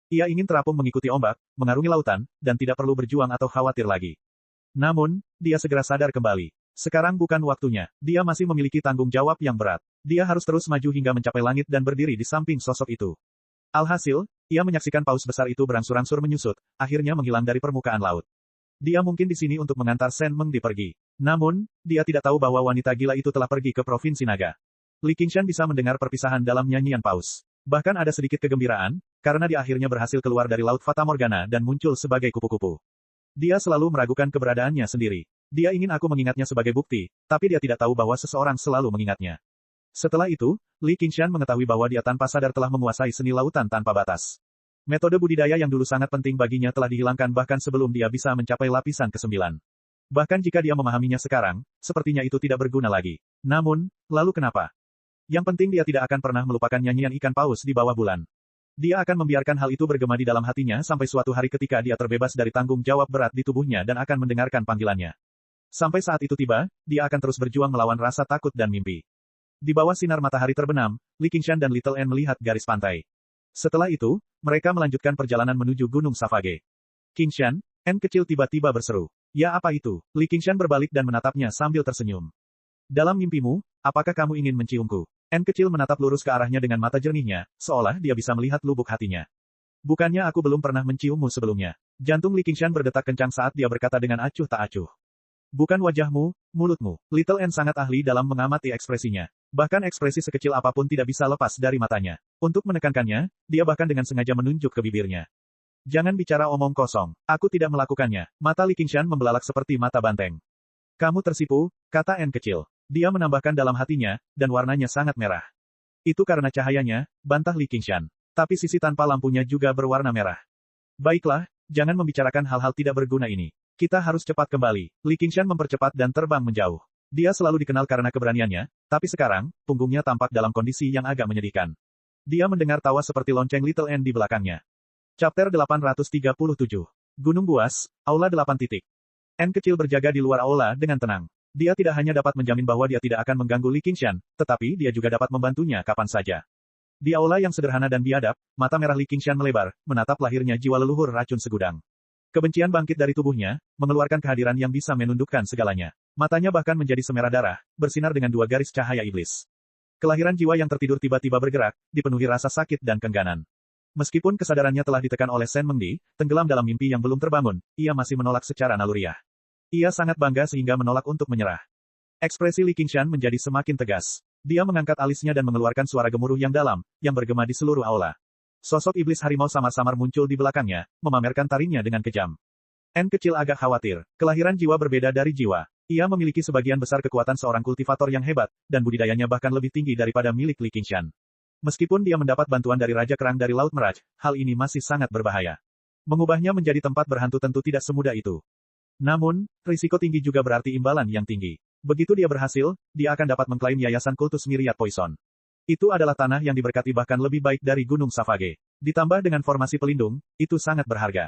Speaker 1: Ia ingin terapung mengikuti ombak, mengarungi lautan, dan tidak perlu berjuang atau khawatir lagi. Namun, dia segera sadar kembali. Sekarang bukan waktunya. Dia masih memiliki tanggung jawab yang berat. Dia harus terus maju hingga mencapai langit dan berdiri di samping sosok itu. Alhasil, ia menyaksikan paus besar itu berangsur-angsur menyusut, akhirnya menghilang dari permukaan laut. Dia mungkin di sini untuk mengantar Shen Mengdi pergi. Namun, dia tidak tahu bahwa wanita gila itu telah pergi ke Provinsi Naga. Li Qingshan bisa mendengar perpisahan dalam nyanyian paus. Bahkan ada sedikit kegembiraan, karena dia akhirnya berhasil keluar dari Laut Fata Morgana dan muncul sebagai kupu-kupu. Dia selalu meragukan keberadaannya sendiri. Dia ingin aku mengingatnya sebagai bukti, tapi dia tidak tahu bahwa seseorang selalu mengingatnya. Setelah itu, Li Qingshan mengetahui bahwa dia tanpa sadar telah menguasai seni lautan tanpa batas. Metode budidaya yang dulu sangat penting baginya telah dihilangkan bahkan sebelum dia bisa mencapai lapisan ke-9. Bahkan jika dia memahaminya sekarang, sepertinya itu tidak berguna lagi. Namun, lalu kenapa? Yang penting dia tidak akan pernah melupakan nyanyian ikan paus di bawah bulan. Dia akan membiarkan hal itu bergema di dalam hatinya sampai suatu hari ketika dia terbebas dari tanggung jawab berat di tubuhnya dan akan mendengarkan panggilannya. Sampai saat itu tiba, dia akan terus berjuang melawan rasa takut dan mimpi. Di bawah sinar matahari terbenam, Li Qingshan dan Little N melihat garis pantai. Setelah itu, mereka melanjutkan perjalanan menuju Gunung Savage. Qingshan, N kecil tiba-tiba berseru. Ya apa itu? Li Qingshan berbalik dan menatapnya sambil tersenyum. Dalam mimpimu, apakah kamu ingin menciumku? N kecil menatap lurus ke arahnya dengan mata jernihnya, seolah dia bisa melihat lubuk hatinya. Bukannya aku belum pernah menciummu sebelumnya. Jantung Li Qingshan berdetak kencang saat dia berkata dengan acuh tak acuh. Bukan wajahmu, mulutmu. Little N sangat ahli dalam mengamati ekspresinya. Bahkan ekspresi sekecil apapun tidak bisa lepas dari matanya. Untuk menekankannya, dia bahkan dengan sengaja menunjuk ke bibirnya. Jangan bicara omong kosong. Aku tidak melakukannya. Mata Li Qingshan membelalak seperti mata banteng. Kamu tersipu, kata N kecil. Dia menambahkan dalam hatinya, dan warnanya sangat merah. Itu karena cahayanya, bantah Li Qingshan. Tapi sisi tanpa lampunya juga berwarna merah. Baiklah, jangan membicarakan hal-hal tidak berguna ini. Kita harus cepat kembali. Li Qingshan mempercepat dan terbang menjauh. Dia selalu dikenal karena keberaniannya, tapi sekarang, punggungnya tampak dalam kondisi yang agak menyedihkan. Dia mendengar tawa seperti lonceng Little N di belakangnya. Chapter 837. Gunung Buas, Aula 8 titik. N kecil berjaga di luar aula dengan tenang. Dia tidak hanya dapat menjamin bahwa dia tidak akan mengganggu Li Qingshan, tetapi dia juga dapat membantunya kapan saja. Di aula yang sederhana dan biadab, mata merah Li Qingshan melebar, menatap lahirnya jiwa leluhur racun segudang. Kebencian bangkit dari tubuhnya, mengeluarkan kehadiran yang bisa menundukkan segalanya. Matanya bahkan menjadi semerah darah, bersinar dengan dua garis cahaya iblis. Kelahiran jiwa yang tertidur tiba-tiba bergerak, dipenuhi rasa sakit dan kengganan. Meskipun kesadarannya telah ditekan oleh Shen Mengdi, tenggelam dalam mimpi yang belum terbangun, ia masih menolak secara naluriah. Ia sangat bangga sehingga menolak untuk menyerah. Ekspresi Li Qingshan menjadi semakin tegas. Dia mengangkat alisnya dan mengeluarkan suara gemuruh yang dalam, yang bergema di seluruh aula. Sosok iblis harimau samar-samar muncul di belakangnya, memamerkan taringnya dengan kejam. N kecil agak khawatir. Kelahiran jiwa berbeda dari jiwa. Ia memiliki sebagian besar kekuatan seorang kultivator yang hebat, dan budidayanya bahkan lebih tinggi daripada milik Li Qingshan. Meskipun dia mendapat bantuan dari Raja Kerang dari Laut Meraj, hal ini masih sangat berbahaya. Mengubahnya menjadi tempat berhantu tentu tidak semudah itu. Namun, risiko tinggi juga berarti imbalan yang tinggi. Begitu dia berhasil, dia akan dapat mengklaim Yayasan Kultus Myriad Poison. Itu adalah tanah yang diberkati bahkan lebih baik dari Gunung Savage. Ditambah dengan formasi pelindung, itu sangat berharga.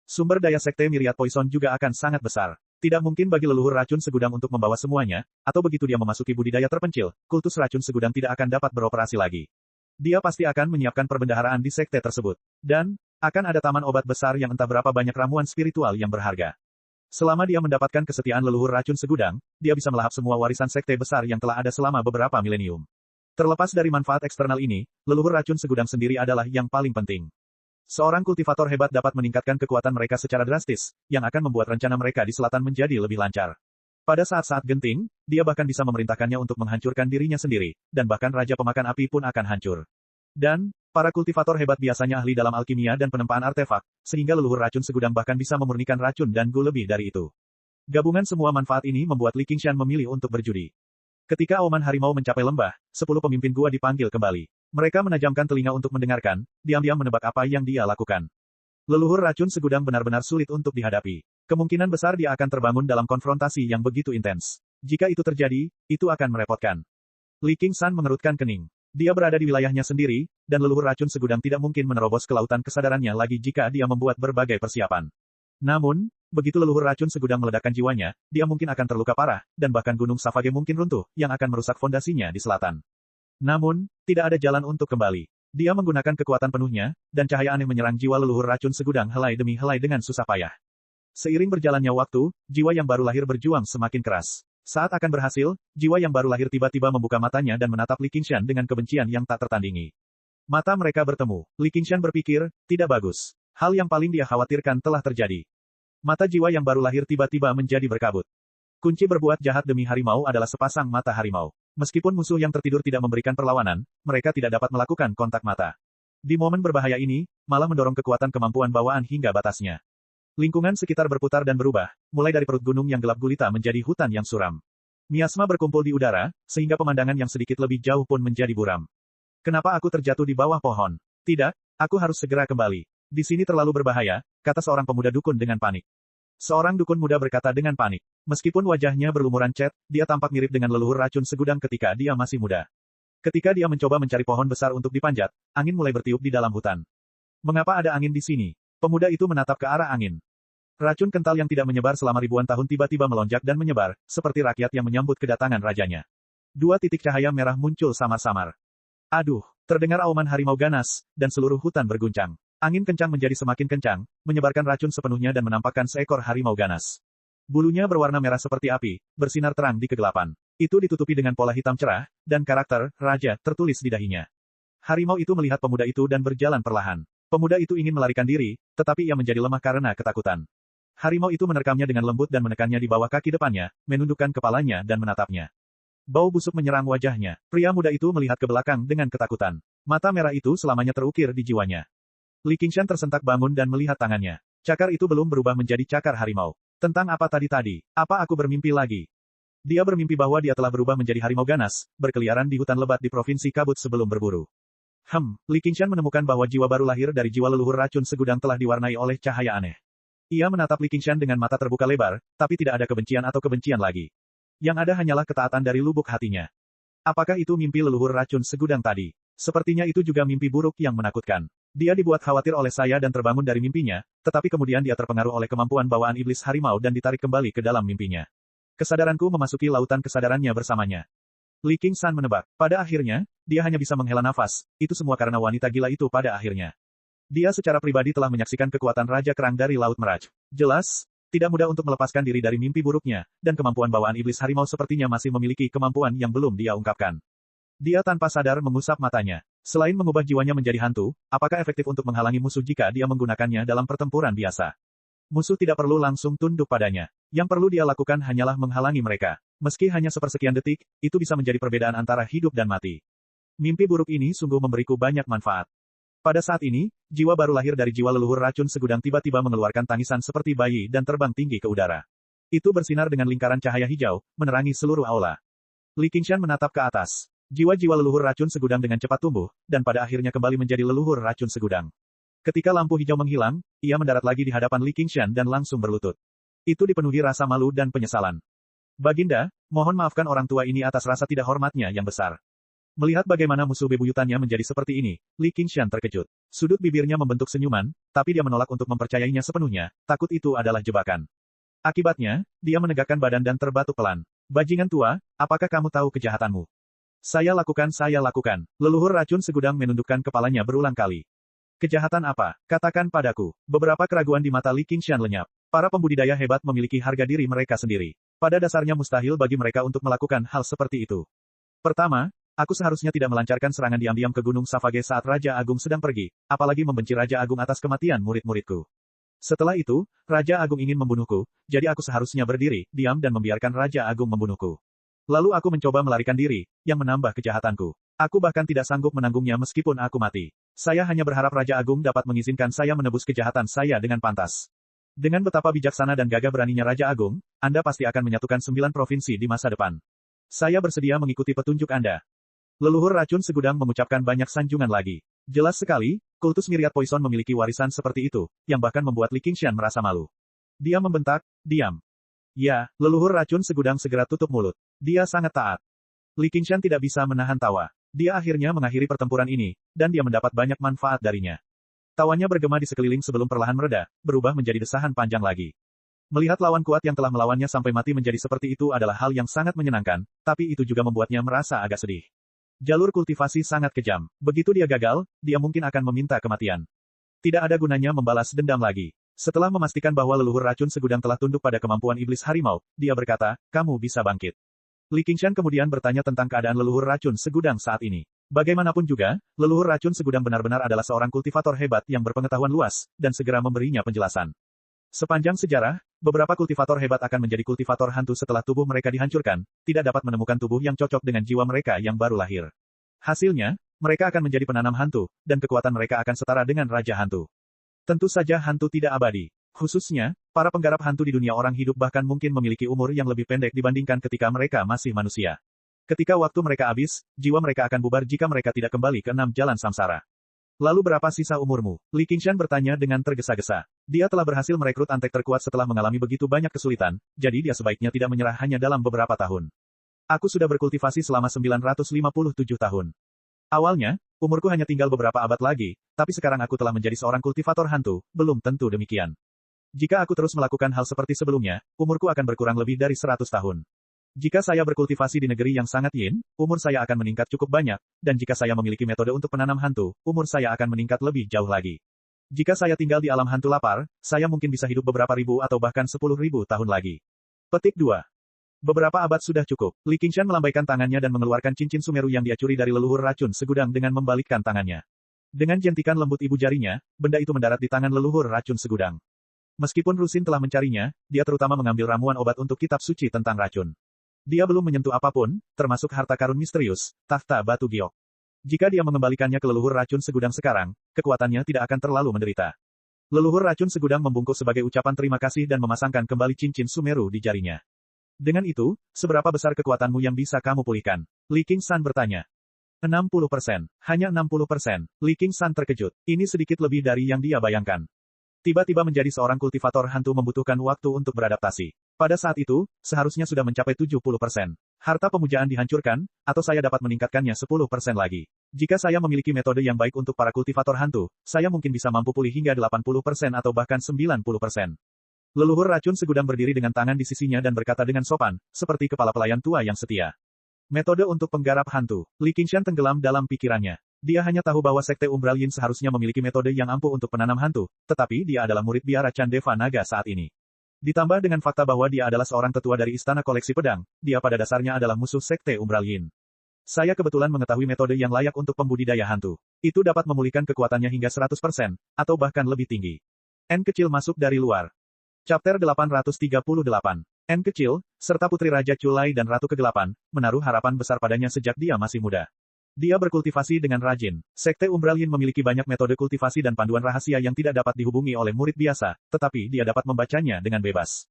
Speaker 1: Sumber daya Sekte Myriad Poison juga akan sangat besar. Tidak mungkin bagi leluhur racun segudang untuk membawa semuanya, atau begitu dia memasuki budidaya terpencil, kultus racun segudang tidak akan dapat beroperasi lagi. Dia pasti akan menyiapkan perbendaharaan di sekte tersebut. Dan, akan ada taman obat besar yang entah berapa banyak ramuan spiritual yang berharga. Selama dia mendapatkan kesetiaan leluhur racun segudang, dia bisa melahap semua warisan sekte besar yang telah ada selama beberapa milenium. Terlepas dari manfaat eksternal ini, leluhur racun segudang sendiri adalah yang paling penting. Seorang kultivator hebat dapat meningkatkan kekuatan mereka secara drastis, yang akan membuat rencana mereka di selatan menjadi lebih lancar. Pada saat-saat genting, dia bahkan bisa memerintahkannya untuk menghancurkan dirinya sendiri, dan bahkan Raja Pemakan Api pun akan hancur. Dan, para kultivator hebat biasanya ahli dalam alkimia dan penempaan artefak, sehingga leluhur racun segudang bahkan bisa memurnikan racun dan gu lebih dari itu. Gabungan semua manfaat ini membuat Li Qingshan memilih untuk berjudi. Ketika auman harimau mencapai lembah, 10 pemimpin gua dipanggil kembali. Mereka menajamkan telinga untuk mendengarkan, diam-diam menebak apa yang dia lakukan. Leluhur racun segudang benar-benar sulit untuk dihadapi. Kemungkinan besar dia akan terbangun dalam konfrontasi yang begitu intens. Jika itu terjadi, itu akan merepotkan. Li Qingshan mengerutkan kening. Dia berada di wilayahnya sendiri, dan leluhur racun segudang tidak mungkin menerobos ke lautan kesadarannya lagi jika dia membuat berbagai persiapan. Namun, begitu leluhur racun segudang meledakkan jiwanya, dia mungkin akan terluka parah, dan bahkan gunung Savage mungkin runtuh, yang akan merusak fondasinya di selatan. Namun, tidak ada jalan untuk kembali. Dia menggunakan kekuatan penuhnya, dan cahaya aneh menyerang jiwa leluhur racun segudang helai demi helai dengan susah payah. Seiring berjalannya waktu, jiwa yang baru lahir berjuang semakin keras. Saat akan berhasil, jiwa yang baru lahir tiba-tiba membuka matanya dan menatap Li Qingshan dengan kebencian yang tak tertandingi. Mata mereka bertemu. Li Qingshan berpikir, tidak bagus. Hal yang paling dia khawatirkan telah terjadi. Mata jiwa yang baru lahir tiba-tiba menjadi berkabut. Kunci berbuat jahat demi harimau adalah sepasang mata harimau. Meskipun musuh yang tertidur tidak memberikan perlawanan, mereka tidak dapat melakukan kontak mata. Di momen berbahaya ini, malah mendorong kekuatan kemampuan bawaan hingga batasnya. Lingkungan sekitar berputar dan berubah, mulai dari perut gunung yang gelap gulita menjadi hutan yang suram. Miasma berkumpul di udara, sehingga pemandangan yang sedikit lebih jauh pun menjadi buram. Kenapa aku terjatuh di bawah pohon? Tidak, aku harus segera kembali. Di sini terlalu berbahaya, kata seorang pemuda dukun dengan panik. Seorang dukun muda berkata dengan panik. Meskipun wajahnya berlumuran cat, dia tampak mirip dengan leluhur racun segudang ketika dia masih muda. Ketika dia mencoba mencari pohon besar untuk dipanjat, angin mulai bertiup di dalam hutan. Mengapa ada angin di sini? Pemuda itu menatap ke arah angin. Racun kental yang tidak menyebar selama ribuan tahun tiba-tiba melonjak dan menyebar, seperti rakyat yang menyambut kedatangan rajanya. 2 titik cahaya merah muncul samar-samar. Aduh, terdengar auman harimau ganas, dan seluruh hutan berguncang. Angin kencang menjadi semakin kencang, menyebarkan racun sepenuhnya dan menampakkan seekor harimau ganas. Bulunya berwarna merah seperti api, bersinar terang di kegelapan. Itu ditutupi dengan pola hitam cerah, dan karakter Raja tertulis di dahinya. Harimau itu melihat pemuda itu dan berjalan perlahan. Pemuda itu ingin melarikan diri, tetapi ia menjadi lemah karena ketakutan. Harimau itu menerkamnya dengan lembut dan menekannya di bawah kaki depannya, menundukkan kepalanya dan menatapnya. Bau busuk menyerang wajahnya. Pria muda itu melihat ke belakang dengan ketakutan. Mata merah itu selamanya terukir di jiwanya. Li Qingshan tersentak bangun dan melihat tangannya. Cakar itu belum berubah menjadi cakar harimau. Tentang apa tadi? Apa aku bermimpi lagi? Dia bermimpi bahwa dia telah berubah menjadi harimau ganas, berkeliaran di hutan lebat di provinsi kabut sebelum berburu. Li Qingshan menemukan bahwa jiwa baru lahir dari jiwa leluhur racun segudang telah diwarnai oleh cahaya aneh. Ia menatap Li Qingshan dengan mata terbuka lebar, tapi tidak ada kebencian atau kebencian lagi. Yang ada hanyalah ketaatan dari lubuk hatinya. Apakah itu mimpi leluhur racun segudang tadi? Sepertinya itu juga mimpi buruk yang menakutkan. Dia dibuat khawatir oleh saya dan terbangun dari mimpinya, tetapi kemudian dia terpengaruh oleh kemampuan bawaan iblis harimau dan ditarik kembali ke dalam mimpinya. Kesadaranku memasuki lautan kesadarannya bersamanya. Li Qingshan menebak. Pada akhirnya, dia hanya bisa menghela nafas, itu semua karena wanita gila itu pada akhirnya. Dia secara pribadi telah menyaksikan kekuatan Raja Kerang dari Laut Meraj. Jelas, tidak mudah untuk melepaskan diri dari mimpi buruknya, dan kemampuan bawaan iblis harimau sepertinya masih memiliki kemampuan yang belum dia ungkapkan. Dia tanpa sadar mengusap matanya. Selain mengubah jiwanya menjadi hantu, apakah efektif untuk menghalangi musuh jika dia menggunakannya dalam pertempuran biasa? Musuh tidak perlu langsung tunduk padanya. Yang perlu dia lakukan hanyalah menghalangi mereka. Meski hanya sepersekian detik, itu bisa menjadi perbedaan antara hidup dan mati. Mimpi buruk ini sungguh memberiku banyak manfaat. Pada saat ini, jiwa baru lahir dari jiwa leluhur racun segudang tiba-tiba mengeluarkan tangisan seperti bayi dan terbang tinggi ke udara. Itu bersinar dengan lingkaran cahaya hijau, menerangi seluruh aula. Li Qingshan menatap ke atas. Jiwa-jiwa leluhur racun segudang dengan cepat tumbuh, dan pada akhirnya kembali menjadi leluhur racun segudang. Ketika lampu hijau menghilang, ia mendarat lagi di hadapan Li Qingshan dan langsung berlutut. Itu dipenuhi rasa malu dan penyesalan. Baginda, mohon maafkan orang tua ini atas rasa tidak hormatnya yang besar. Melihat bagaimana musuh bebuyutannya menjadi seperti ini, Li Qingshan terkejut. Sudut bibirnya membentuk senyuman, tapi dia menolak untuk mempercayainya sepenuhnya, takut itu adalah jebakan. Akibatnya, dia menegakkan badan dan terbatuk pelan. Bajingan tua, apakah kamu tahu kejahatanmu? Saya lakukan. Leluhur racun segudang menundukkan kepalanya berulang kali. Kejahatan apa? Katakan padaku. Beberapa keraguan di mata Li Qingshan lenyap. Para pembudidaya hebat memiliki harga diri mereka sendiri. Pada dasarnya mustahil bagi mereka untuk melakukan hal seperti itu. Pertama, aku seharusnya tidak melancarkan serangan diam-diam ke Gunung Savage saat Raja Agung sedang pergi, apalagi membenci Raja Agung atas kematian murid-muridku. Setelah itu, Raja Agung ingin membunuhku, jadi aku seharusnya berdiri, diam dan membiarkan Raja Agung membunuhku. Lalu aku mencoba melarikan diri, yang menambah kejahatanku. Aku bahkan tidak sanggup menanggungnya meskipun aku mati. Saya hanya berharap Raja Agung dapat mengizinkan saya menebus kejahatan saya dengan pantas. Dengan betapa bijaksana dan gagah beraninya Raja Agung, Anda pasti akan menyatukan 9 provinsi di masa depan. Saya bersedia mengikuti petunjuk Anda. Leluhur racun segudang mengucapkan banyak sanjungan lagi. Jelas sekali, kultus Myriad Poison memiliki warisan seperti itu, yang bahkan membuat Li Qingshan merasa malu. Dia membentak, diam. Ya, leluhur racun segudang segera tutup mulut. Dia sangat taat. Li Qingshan tidak bisa menahan tawa. Dia akhirnya mengakhiri pertempuran ini, dan dia mendapat banyak manfaat darinya. Tawanya bergema di sekeliling sebelum perlahan mereda, berubah menjadi desahan panjang lagi. Melihat lawan kuat yang telah melawannya sampai mati menjadi seperti itu adalah hal yang sangat menyenangkan, tapi itu juga membuatnya merasa agak sedih. Jalur kultivasi sangat kejam. Begitu dia gagal, dia mungkin akan meminta kematian. Tidak ada gunanya membalas dendam lagi. Setelah memastikan bahwa leluhur racun segudang telah tunduk pada kemampuan iblis harimau, dia berkata, kamu bisa bangkit. Li Qingshan kemudian bertanya tentang keadaan leluhur racun segudang saat ini. Bagaimanapun juga, leluhur racun segudang benar-benar adalah seorang kultivator hebat yang berpengetahuan luas, dan segera memberinya penjelasan. Sepanjang sejarah, beberapa kultivator hebat akan menjadi kultivator hantu setelah tubuh mereka dihancurkan, tidak dapat menemukan tubuh yang cocok dengan jiwa mereka yang baru lahir. Hasilnya, mereka akan menjadi penanam hantu, dan kekuatan mereka akan setara dengan Raja Hantu. Tentu saja hantu tidak abadi. Khususnya, para penggarap hantu di dunia orang hidup bahkan mungkin memiliki umur yang lebih pendek dibandingkan ketika mereka masih manusia. Ketika waktu mereka habis, jiwa mereka akan bubar jika mereka tidak kembali ke 6 jalan samsara. Lalu berapa sisa umurmu? Li Qingshan bertanya dengan tergesa-gesa. Dia telah berhasil merekrut antek terkuat setelah mengalami begitu banyak kesulitan, jadi dia sebaiknya tidak menyerah hanya dalam beberapa tahun. Aku sudah berkultivasi selama 957 tahun. Awalnya, umurku hanya tinggal beberapa abad lagi, tapi sekarang aku telah menjadi seorang kultivator hantu, belum tentu demikian. Jika aku terus melakukan hal seperti sebelumnya, umurku akan berkurang lebih dari 100 tahun. Jika saya berkultivasi di negeri yang sangat yin, umur saya akan meningkat cukup banyak, dan jika saya memiliki metode untuk penanam hantu, umur saya akan meningkat lebih jauh lagi. Jika saya tinggal di alam hantu lapar, saya mungkin bisa hidup beberapa ribu atau bahkan 10.000 tahun lagi. Petik 2. Beberapa abad sudah cukup. Li Qingshan melambaikan tangannya dan mengeluarkan cincin Sumeru yang dia curi dari leluhur racun segudang dengan membalikkan tangannya. Dengan jentikan lembut ibu jarinya, benda itu mendarat di tangan leluhur racun segudang. Meskipun Rusin telah mencarinya, dia terutama mengambil ramuan obat untuk kitab suci tentang racun. Dia belum menyentuh apapun, termasuk harta karun misterius, takhta batu giok. Jika dia mengembalikannya ke leluhur racun segudang sekarang, kekuatannya tidak akan terlalu menderita. Leluhur racun segudang membungkuk sebagai ucapan terima kasih dan memasangkan kembali cincin Sumeru di jarinya. Dengan itu, seberapa besar kekuatanmu yang bisa kamu pulihkan? Li Qingshan bertanya. 60%. Hanya 60%. Li Qingshan terkejut. Ini sedikit lebih dari yang dia bayangkan. Tiba-tiba menjadi seorang kultivator hantu membutuhkan waktu untuk beradaptasi. Pada saat itu, seharusnya sudah mencapai 70%. Harta pemujaan dihancurkan, atau saya dapat meningkatkannya 10% lagi. Jika saya memiliki metode yang baik untuk para kultivator hantu, saya mungkin bisa mampu pulih hingga 80% atau bahkan 90%. Leluhur racun segudang berdiri dengan tangan di sisinya dan berkata dengan sopan, seperti kepala pelayan tua yang setia. Metode untuk penggarap hantu. Li Qingshan tenggelam dalam pikirannya. Dia hanya tahu bahwa Sekte Umbral Yin seharusnya memiliki metode yang ampuh untuk penanam hantu, tetapi dia adalah murid biara Chandeva Naga saat ini. Ditambah dengan fakta bahwa dia adalah seorang tetua dari Istana Koleksi Pedang, dia pada dasarnya adalah musuh Sekte Umbral Yin. Saya kebetulan mengetahui metode yang layak untuk pembudidaya hantu. Itu dapat memulihkan kekuatannya hingga 100%, atau bahkan lebih tinggi. N kecil masuk dari luar. Chapter 838. N kecil, serta Putri Raja Culai dan Ratu Kegelapan, menaruh harapan besar padanya sejak dia masih muda. Dia berkultivasi dengan rajin. Sekte Umbral Yin memiliki banyak metode kultivasi dan panduan rahasia yang tidak dapat dihubungi oleh murid biasa, tetapi dia dapat membacanya dengan bebas.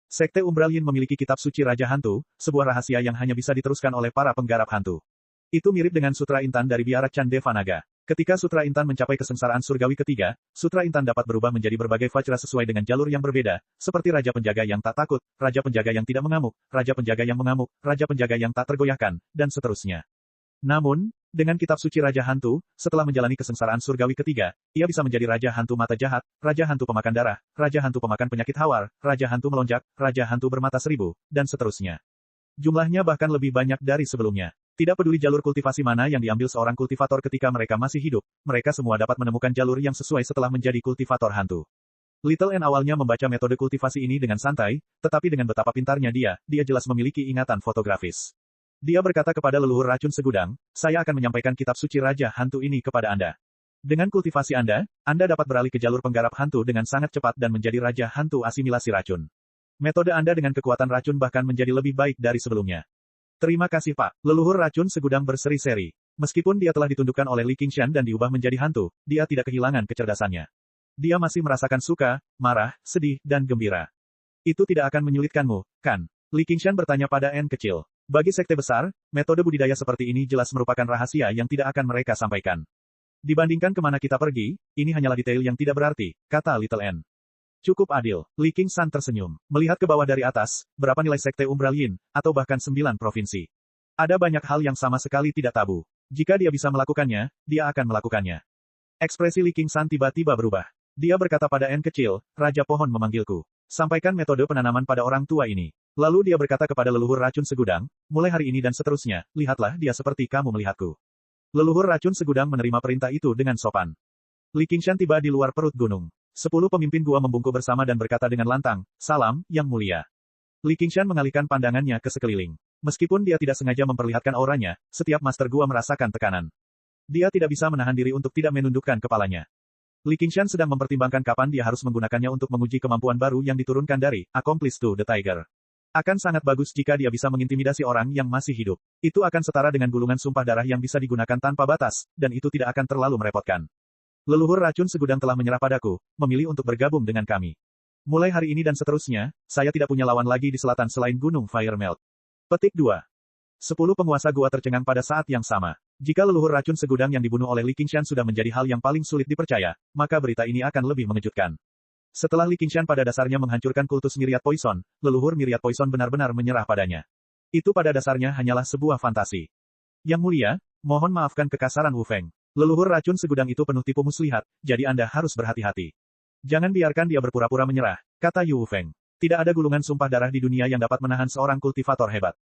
Speaker 1: Sekte Umbral Yin memiliki kitab suci Raja Hantu, sebuah rahasia yang hanya bisa diteruskan oleh para penggarap hantu. Itu mirip dengan Sutra Intan dari biara Chandeva Naga. Ketika Sutra Intan mencapai kesengsaraan surgawi ketiga, Sutra Intan dapat berubah menjadi berbagai vajra sesuai dengan jalur yang berbeda, seperti Raja Penjaga yang tak takut, Raja Penjaga yang tidak mengamuk, Raja Penjaga yang mengamuk, Raja Penjaga yang tak tergoyahkan, dan seterusnya. Namun, dengan kitab suci Raja Hantu, setelah menjalani kesengsaraan surgawi ketiga, ia bisa menjadi Raja Hantu Mata Jahat, Raja Hantu Pemakan Darah, Raja Hantu Pemakan Penyakit Hawar, Raja Hantu Melonjak, Raja Hantu Bermata Seribu, dan seterusnya. Jumlahnya bahkan lebih banyak dari sebelumnya. Tidak peduli jalur kultivasi mana yang diambil seorang kultivator ketika mereka masih hidup, mereka semua dapat menemukan jalur yang sesuai setelah menjadi kultivator hantu. Little N awalnya membaca metode kultivasi ini dengan santai, tetapi dengan betapa pintarnya dia jelas memiliki ingatan fotografis. Dia berkata kepada leluhur racun segudang, saya akan menyampaikan kitab suci Raja Hantu ini kepada Anda. Dengan kultivasi Anda dapat beralih ke jalur penggarap hantu dengan sangat cepat dan menjadi Raja Hantu asimilasi racun. Metode Anda dengan kekuatan racun bahkan menjadi lebih baik dari sebelumnya. Terima kasih Pak. Leluhur racun segudang berseri-seri. Meskipun dia telah ditundukkan oleh Li Qingshan dan diubah menjadi hantu, dia tidak kehilangan kecerdasannya. Dia masih merasakan suka, marah, sedih, dan gembira. Itu tidak akan menyulitkanmu, kan? Li Qingshan bertanya pada N kecil. Bagi sekte besar, metode budidaya seperti ini jelas merupakan rahasia yang tidak akan mereka sampaikan. Dibandingkan kemana kita pergi, ini hanyalah detail yang tidak berarti, kata Little N. Cukup adil. Li Qingshan tersenyum. Melihat ke bawah dari atas, berapa nilai sekte Umbral Yin, atau bahkan 9 provinsi. Ada banyak hal yang sama sekali tidak tabu. Jika dia bisa melakukannya, dia akan melakukannya. Ekspresi Li Qingshan tiba-tiba berubah. Dia berkata pada N kecil, Raja Pohon memanggilku. Sampaikan metode penanaman pada orang tua ini. Lalu dia berkata kepada leluhur racun segudang, mulai hari ini dan seterusnya, lihatlah dia seperti kamu melihatku. Leluhur racun segudang menerima perintah itu dengan sopan. Li Qingshan tiba di luar perut gunung. 10 pemimpin gua membungkuk bersama dan berkata dengan lantang, salam, yang mulia. Li Qingshan mengalihkan pandangannya ke sekeliling. Meskipun dia tidak sengaja memperlihatkan auranya, setiap master gua merasakan tekanan. Dia tidak bisa menahan diri untuk tidak menundukkan kepalanya. Li Qingshan sedang mempertimbangkan kapan dia harus menggunakannya untuk menguji kemampuan baru yang diturunkan dari Accomplice to the Tiger. Akan sangat bagus jika dia bisa mengintimidasi orang yang masih hidup. Itu akan setara dengan gulungan sumpah darah yang bisa digunakan tanpa batas, dan itu tidak akan terlalu merepotkan. Leluhur racun segudang telah menyerah padaku, memilih untuk bergabung dengan kami. Mulai hari ini dan seterusnya, saya tidak punya lawan lagi di selatan selain Gunung Firemelt. Petik 2. 10 penguasa gua tercengang pada saat yang sama. Jika leluhur racun segudang yang dibunuh oleh Li Qingshan sudah menjadi hal yang paling sulit dipercaya, maka berita ini akan lebih mengejutkan. Setelah Li Qingshan pada dasarnya menghancurkan kultus Myriad Poison, leluhur Myriad Poison benar-benar menyerah padanya. Itu pada dasarnya hanyalah sebuah fantasi. Yang mulia, mohon maafkan kekasaran Wu Feng. Leluhur racun segudang itu penuh tipu muslihat, jadi Anda harus berhati-hati. Jangan biarkan dia berpura-pura menyerah, kata Yu Feng. Tidak ada gulungan sumpah darah di dunia yang dapat menahan seorang kultivator hebat.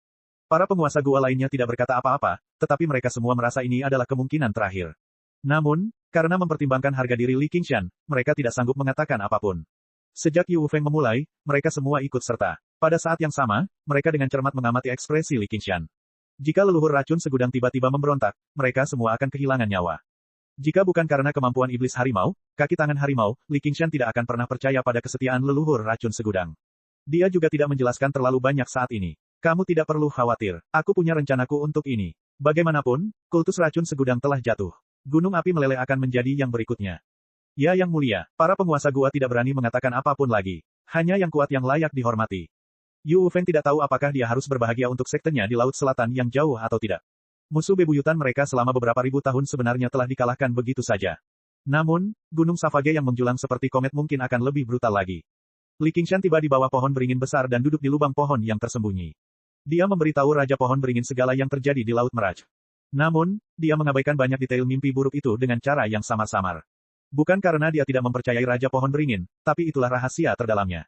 Speaker 1: Para penguasa gua lainnya tidak berkata apa-apa, tetapi mereka semua merasa ini adalah kemungkinan terakhir. Namun, karena mempertimbangkan harga diri Li Qingshan, mereka tidak sanggup mengatakan apapun. Sejak Yu Feng memulai, mereka semua ikut serta. Pada saat yang sama, mereka dengan cermat mengamati ekspresi Li Qingshan. Jika leluhur racun segudang tiba-tiba memberontak, mereka semua akan kehilangan nyawa. Jika bukan karena kemampuan iblis harimau, kaki tangan harimau, Li Qingshan tidak akan pernah percaya pada kesetiaan leluhur racun segudang. Dia juga tidak menjelaskan terlalu banyak saat ini. Kamu tidak perlu khawatir, aku punya rencanaku untuk ini. Bagaimanapun, kultus racun segudang telah jatuh. Gunung api meleleh akan menjadi yang berikutnya. Ya yang mulia, para penguasa gua tidak berani mengatakan apapun lagi. Hanya yang kuat yang layak dihormati. Yu Feng tidak tahu apakah dia harus berbahagia untuk sektenya di Laut Selatan yang jauh atau tidak. Musuh bebuyutan mereka selama beberapa ribu tahun sebenarnya telah dikalahkan begitu saja. Namun, Gunung Savage yang menjulang seperti komet mungkin akan lebih brutal lagi. Li Qingshan tiba di bawah pohon beringin besar dan duduk di lubang pohon yang tersembunyi. Dia memberitahu Raja Pohon Beringin segala yang terjadi di Laut Meraj. Namun, dia mengabaikan banyak detail mimpi buruk itu dengan cara yang samar-samar. Bukan karena dia tidak mempercayai Raja Pohon Beringin, tapi itulah rahasia terdalamnya.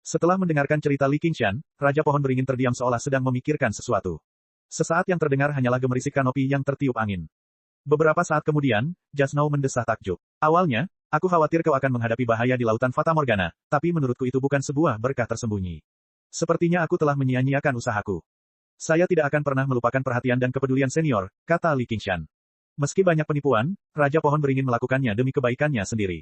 Speaker 1: Setelah mendengarkan cerita Li Qingshan, Raja Pohon Beringin terdiam seolah sedang memikirkan sesuatu. Sesaat yang terdengar hanyalah gemerisik kanopi yang tertiup angin. Beberapa saat kemudian, Jasnau mendesah takjub. Awalnya, aku khawatir kau akan menghadapi bahaya di lautan Fata Morgana, tapi menurutku itu bukan sebuah berkah tersembunyi. Sepertinya aku telah menyia-nyiakan usahaku. Saya tidak akan pernah melupakan perhatian dan kepedulian senior, kata Li Qingshan. Meski banyak penipuan, Raja Pohon Beringin melakukannya demi kebaikannya sendiri.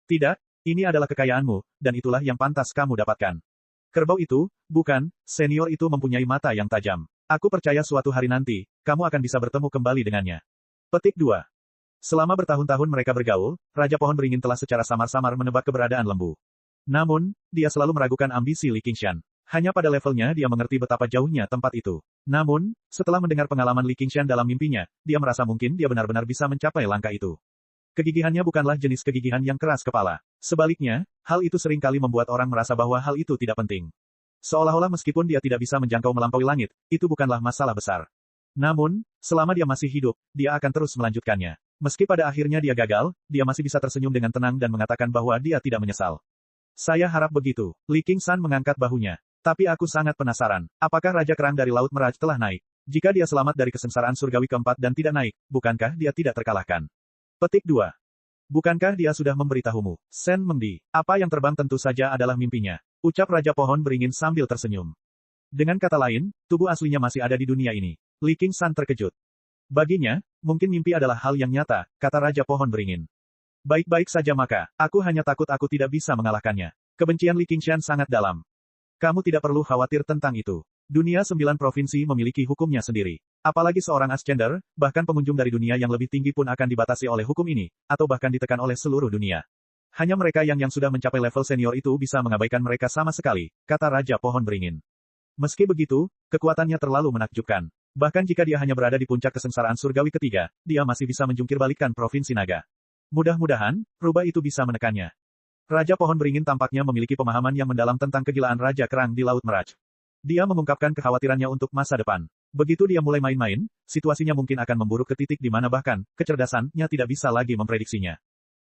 Speaker 1: Tidak, ini adalah kekayaanmu, dan itulah yang pantas kamu dapatkan. Kerbau itu, bukan, senior itu mempunyai mata yang tajam. Aku percaya suatu hari nanti, kamu akan bisa bertemu kembali dengannya. Petik 2. Selama bertahun-tahun mereka bergaul, Raja Pohon Beringin telah secara samar-samar menebak keberadaan lembu. Namun, dia selalu meragukan ambisi Li Qingshan. Hanya pada levelnya dia mengerti betapa jauhnya tempat itu. Namun, setelah mendengar pengalaman Li Qingshan dalam mimpinya, dia merasa mungkin dia benar-benar bisa mencapai langkah itu. Kegigihannya bukanlah jenis kegigihan yang keras kepala. Sebaliknya, hal itu sering kali membuat orang merasa bahwa hal itu tidak penting. Seolah-olah meskipun dia tidak bisa menjangkau melampaui langit, itu bukanlah masalah besar. Namun, selama dia masih hidup, dia akan terus melanjutkannya. Meski pada akhirnya dia gagal, dia masih bisa tersenyum dengan tenang dan mengatakan bahwa dia tidak menyesal. Saya harap begitu. Li Qingshan mengangkat bahunya. Tapi aku sangat penasaran, apakah Raja Kerang dari Laut Meraj telah naik? Jika dia selamat dari kesengsaraan surgawi keempat dan tidak naik, bukankah dia tidak terkalahkan? Petik 2. Bukankah dia sudah memberitahumu, Sen Mengdi, apa yang terbang tentu saja adalah mimpinya, ucap Raja Pohon Beringin sambil tersenyum. Dengan kata lain, tubuh aslinya masih ada di dunia ini. Li Qingshan terkejut. Baginya, mungkin mimpi adalah hal yang nyata, kata Raja Pohon Beringin. Baik-baik saja maka, aku hanya takut aku tidak bisa mengalahkannya. Kebencian Li Qingshan sangat dalam. Kamu tidak perlu khawatir tentang itu. Dunia 9 provinsi memiliki hukumnya sendiri. Apalagi seorang Ascender, bahkan pengunjung dari dunia yang lebih tinggi pun akan dibatasi oleh hukum ini, atau bahkan ditekan oleh seluruh dunia. Hanya mereka yang sudah mencapai level senior itu bisa mengabaikan mereka sama sekali, kata Raja Pohon Beringin. Meski begitu, kekuatannya terlalu menakjubkan. Bahkan jika dia hanya berada di puncak kesengsaraan surgawi ketiga, dia masih bisa menjungkirbalikkan Provinsi Naga. Mudah-mudahan, rubah itu bisa menekannya. Raja Pohon Beringin tampaknya memiliki pemahaman yang mendalam tentang kegilaan Raja Kerang di Laut Meraj. Dia mengungkapkan kekhawatirannya untuk masa depan. Begitu dia mulai main-main, situasinya mungkin akan memburuk ke titik di mana bahkan, kecerdasannya tidak bisa lagi memprediksinya.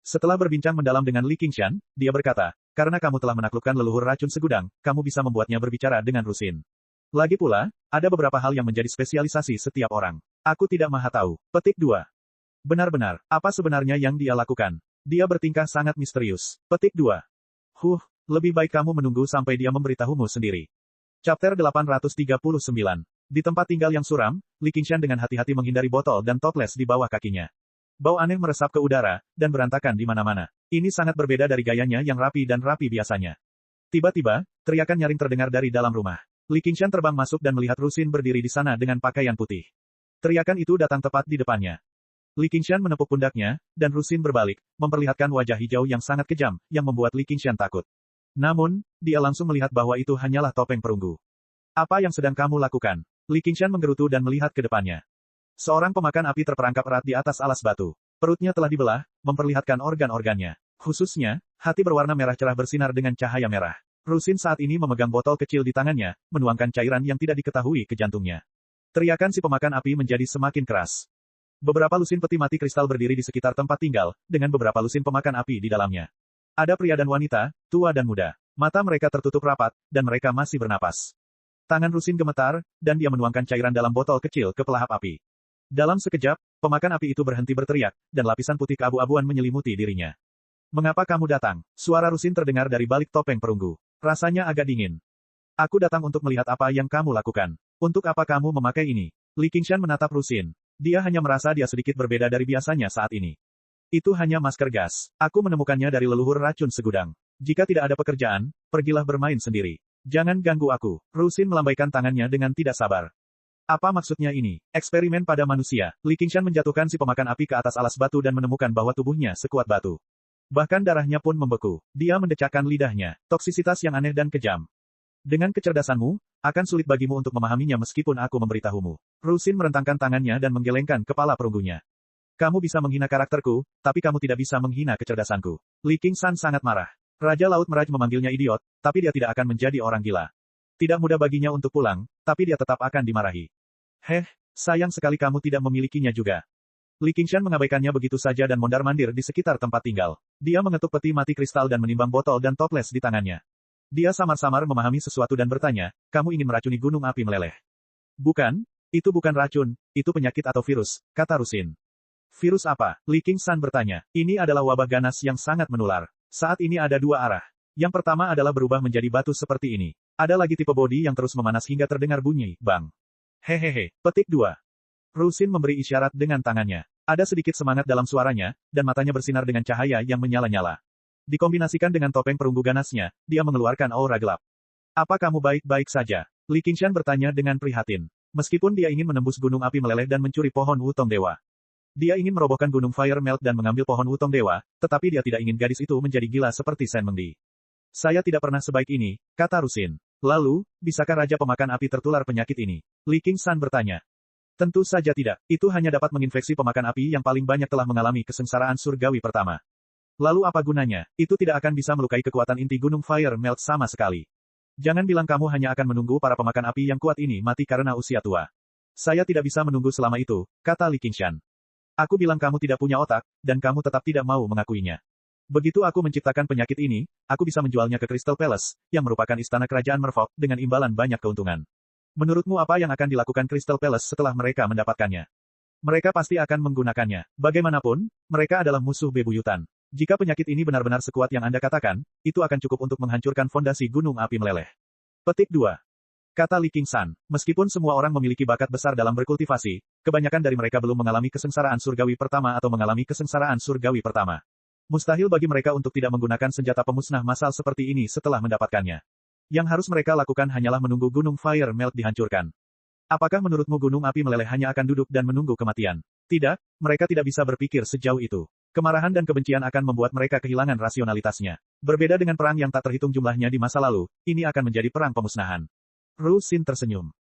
Speaker 1: Setelah berbincang mendalam dengan Li Qingshan, dia berkata, karena kamu telah menaklukkan leluhur racun segudang, kamu bisa membuatnya berbicara dengan Rusin. Lagi pula, ada beberapa hal yang menjadi spesialisasi setiap orang. Aku tidak maha tahu. Petik 2. Benar-benar, apa sebenarnya yang dia lakukan? Dia bertingkah sangat misterius. Petik 2. Lebih baik kamu menunggu sampai dia memberitahumu sendiri. Chapter 839. Di tempat tinggal yang suram, Li Qingshan dengan hati-hati menghindari botol dan toples di bawah kakinya. Bau aneh meresap ke udara, dan berantakan di mana-mana. Ini sangat berbeda dari gayanya yang rapi dan rapi biasanya. Tiba-tiba, teriakan nyaring terdengar dari dalam rumah. Li Qingshan terbang masuk dan melihat Rusin berdiri di sana dengan pakaian putih. Teriakan itu datang tepat di depannya. Li Qingshan menepuk pundaknya, dan Rusin berbalik, memperlihatkan wajah hijau yang sangat kejam, yang membuat Li Qingshan takut. Namun, dia langsung melihat bahwa itu hanyalah topeng perunggu. Apa yang sedang kamu lakukan? Li Qingshan menggerutu dan melihat ke depannya. Seorang pemakan api terperangkap erat di atas alas batu. Perutnya telah dibelah, memperlihatkan organ-organnya. Khususnya, hati berwarna merah cerah bersinar dengan cahaya merah. Rusin saat ini memegang botol kecil di tangannya, menuangkan cairan yang tidak diketahui ke jantungnya. Teriakan si pemakan api menjadi semakin keras. Beberapa lusin peti mati kristal berdiri di sekitar tempat tinggal, dengan beberapa lusin pemakan api di dalamnya. Ada pria dan wanita, tua dan muda. Mata mereka tertutup rapat, dan mereka masih bernapas. Tangan Rusin gemetar, dan dia menuangkan cairan dalam botol kecil ke pelahap api. Dalam sekejap, pemakan api itu berhenti berteriak, dan lapisan putih keabu-abuan menyelimuti dirinya. Mengapa kamu datang? Suara Rusin terdengar dari balik topeng perunggu. Rasanya agak dingin. Aku datang untuk melihat apa yang kamu lakukan. Untuk apa kamu memakai ini? Li Qingshan menatap Rusin. Dia hanya merasa dia sedikit berbeda dari biasanya saat ini. Itu hanya masker gas. Aku menemukannya dari leluhur racun segudang. Jika tidak ada pekerjaan, pergilah bermain sendiri. Jangan ganggu aku. Rusin melambaikan tangannya dengan tidak sabar. Apa maksudnya ini? Eksperimen pada manusia. Li Qingshan menjatuhkan si pemakan api ke atas alas batu dan menemukan bahwa tubuhnya sekuat batu. Bahkan darahnya pun membeku. Dia mendecakkan lidahnya. Toksisitas yang aneh dan kejam. Dengan kecerdasanmu, akan sulit bagimu untuk memahaminya meskipun aku memberitahumu. Rusin merentangkan tangannya dan menggelengkan kepala perunggunya. Kamu bisa menghina karakterku, tapi kamu tidak bisa menghina kecerdasanku. Li Qingshan sangat marah. Raja Laut Meraj memanggilnya idiot, tapi dia tidak akan menjadi orang gila. Tidak mudah baginya untuk pulang, tapi dia tetap akan dimarahi. Sayang sekali kamu tidak memilikinya juga. Li Qingshan mengabaikannya begitu saja dan mondar-mandir di sekitar tempat tinggal. Dia mengetuk peti mati kristal dan menimbang botol dan toples di tangannya. Dia samar-samar memahami sesuatu dan bertanya, kamu ingin meracuni gunung api meleleh? Bukan, itu bukan racun, itu penyakit atau virus, kata Rusin. Virus apa? Li Qingshan bertanya. Ini adalah wabah ganas yang sangat menular. Saat ini ada dua arah. Yang pertama adalah berubah menjadi batu seperti ini. Ada lagi tipe bodi yang terus memanas hingga terdengar bunyi, bang. Petik 2. Rusin memberi isyarat dengan tangannya. Ada sedikit semangat dalam suaranya, dan matanya bersinar dengan cahaya yang menyala-nyala. Dikombinasikan dengan topeng perunggu ganasnya, dia mengeluarkan aura gelap. Apa kamu baik-baik saja? Li Qingshan bertanya dengan prihatin. Meskipun dia ingin menembus gunung api meleleh dan mencuri pohon Wutong Dewa. Dia ingin merobohkan gunung Fire Melt dan mengambil pohon Wutong Dewa, tetapi dia tidak ingin gadis itu menjadi gila seperti Shen Mengdi. Saya tidak pernah sebaik ini, kata Rusin. Lalu, bisakah Raja Pemakan Api tertular penyakit ini? Li Qingshan bertanya. Tentu saja tidak. Itu hanya dapat menginfeksi pemakan api yang paling banyak telah mengalami kesengsaraan surgawi pertama. Lalu apa gunanya? Itu tidak akan bisa melukai kekuatan inti gunung Fire Melt sama sekali. Jangan bilang kamu hanya akan menunggu para pemakan api yang kuat ini mati karena usia tua. Saya tidak bisa menunggu selama itu, kata Li Qingshan. Aku bilang kamu tidak punya otak, dan kamu tetap tidak mau mengakuinya. Begitu aku menciptakan penyakit ini, aku bisa menjualnya ke Crystal Palace, yang merupakan istana kerajaan Merfolk, dengan imbalan banyak keuntungan. Menurutmu apa yang akan dilakukan Crystal Palace setelah mereka mendapatkannya? Mereka pasti akan menggunakannya. Bagaimanapun, mereka adalah musuh bebuyutan. Jika penyakit ini benar-benar sekuat yang Anda katakan, itu akan cukup untuk menghancurkan fondasi gunung api meleleh. Petik 2. Kata Li Qingshan, meskipun semua orang memiliki bakat besar dalam berkultivasi, kebanyakan dari mereka belum mengalami kesengsaraan surgawi pertama atau mengalami kesengsaraan surgawi pertama. Mustahil bagi mereka untuk tidak menggunakan senjata pemusnah massal seperti ini setelah mendapatkannya. Yang harus mereka lakukan hanyalah menunggu gunung Fire Melt dihancurkan. Apakah menurutmu gunung api meleleh hanya akan duduk dan menunggu kematian? Tidak, mereka tidak bisa berpikir sejauh itu. Kemarahan dan kebencian akan membuat mereka kehilangan rasionalitasnya. Berbeda dengan perang yang tak terhitung jumlahnya di masa lalu, ini akan menjadi perang pemusnahan. Ru Xin tersenyum.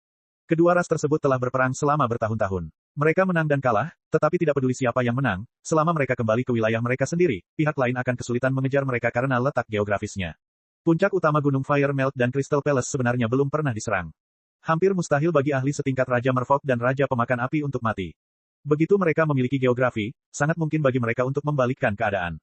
Speaker 1: Kedua ras tersebut telah berperang selama bertahun-tahun. Mereka menang dan kalah, tetapi tidak peduli siapa yang menang, selama mereka kembali ke wilayah mereka sendiri, pihak lain akan kesulitan mengejar mereka karena letak geografisnya. Puncak utama Gunung Fire Melt dan Crystal Palace sebenarnya belum pernah diserang. Hampir mustahil bagi ahli setingkat Raja Merfolk dan Raja Pemakan Api untuk mati. Begitu mereka memiliki geografi, sangat mungkin bagi mereka untuk membalikkan keadaan.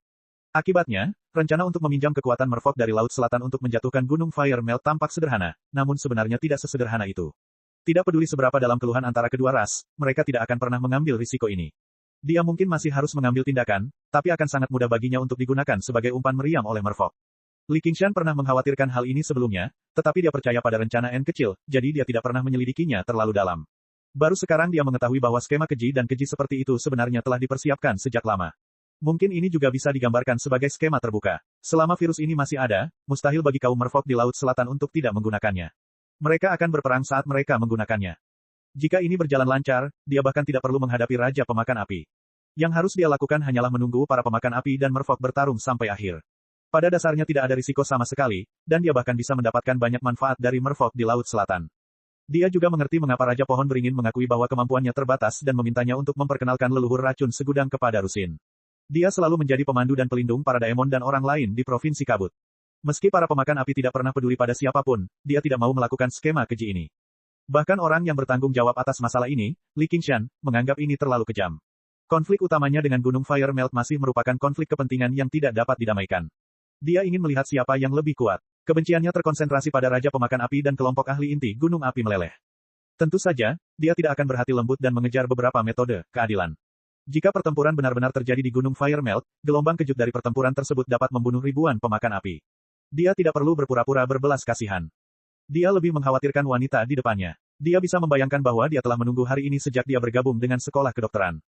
Speaker 1: Akibatnya, rencana untuk meminjam kekuatan Merfolk dari Laut Selatan untuk menjatuhkan Gunung Fire Melt tampak sederhana, namun sebenarnya tidak sesederhana itu. Tidak peduli seberapa dalam keluhan antara kedua ras, mereka tidak akan pernah mengambil risiko ini. Dia mungkin masih harus mengambil tindakan, tapi akan sangat mudah baginya untuk digunakan sebagai umpan meriam oleh Merfolk. Li Qingshan pernah mengkhawatirkan hal ini sebelumnya, tetapi dia percaya pada rencana N kecil, jadi dia tidak pernah menyelidikinya terlalu dalam. Baru sekarang dia mengetahui bahwa skema keji dan keji seperti itu sebenarnya telah dipersiapkan sejak lama. Mungkin ini juga bisa digambarkan sebagai skema terbuka. Selama virus ini masih ada, mustahil bagi kaum Merfolk di Laut Selatan untuk tidak menggunakannya. Mereka akan berperang saat mereka menggunakannya. Jika ini berjalan lancar, dia bahkan tidak perlu menghadapi Raja Pemakan Api. Yang harus dia lakukan hanyalah menunggu para pemakan api dan Merfolk bertarung sampai akhir. Pada dasarnya tidak ada risiko sama sekali, dan dia bahkan bisa mendapatkan banyak manfaat dari Merfolk di Laut Selatan. Dia juga mengerti mengapa Raja Pohon Beringin mengakui bahwa kemampuannya terbatas dan memintanya untuk memperkenalkan leluhur racun segudang kepada Rusin. Dia selalu menjadi pemandu dan pelindung para daemon dan orang lain di Provinsi Kabut. Meski para pemakan api tidak pernah peduli pada siapapun, dia tidak mau melakukan skema keji ini. Bahkan orang yang bertanggung jawab atas masalah ini, Li Qingshan, menganggap ini terlalu kejam. Konflik utamanya dengan Gunung Fire Melt masih merupakan konflik kepentingan yang tidak dapat didamaikan. Dia ingin melihat siapa yang lebih kuat. Kebenciannya terkonsentrasi pada Raja Pemakan Api dan kelompok ahli inti Gunung Api Meleleh. Tentu saja, dia tidak akan berhati lembut dan mengejar beberapa metode keadilan. Jika pertempuran benar-benar terjadi di Gunung Fire Melt, gelombang kejut dari pertempuran tersebut dapat membunuh ribuan pemakan api. Dia tidak perlu berpura-pura berbelas kasihan. Dia lebih mengkhawatirkan wanita di depannya. Dia bisa membayangkan bahwa dia telah menunggu hari ini sejak dia bergabung dengan sekolah kedokteran.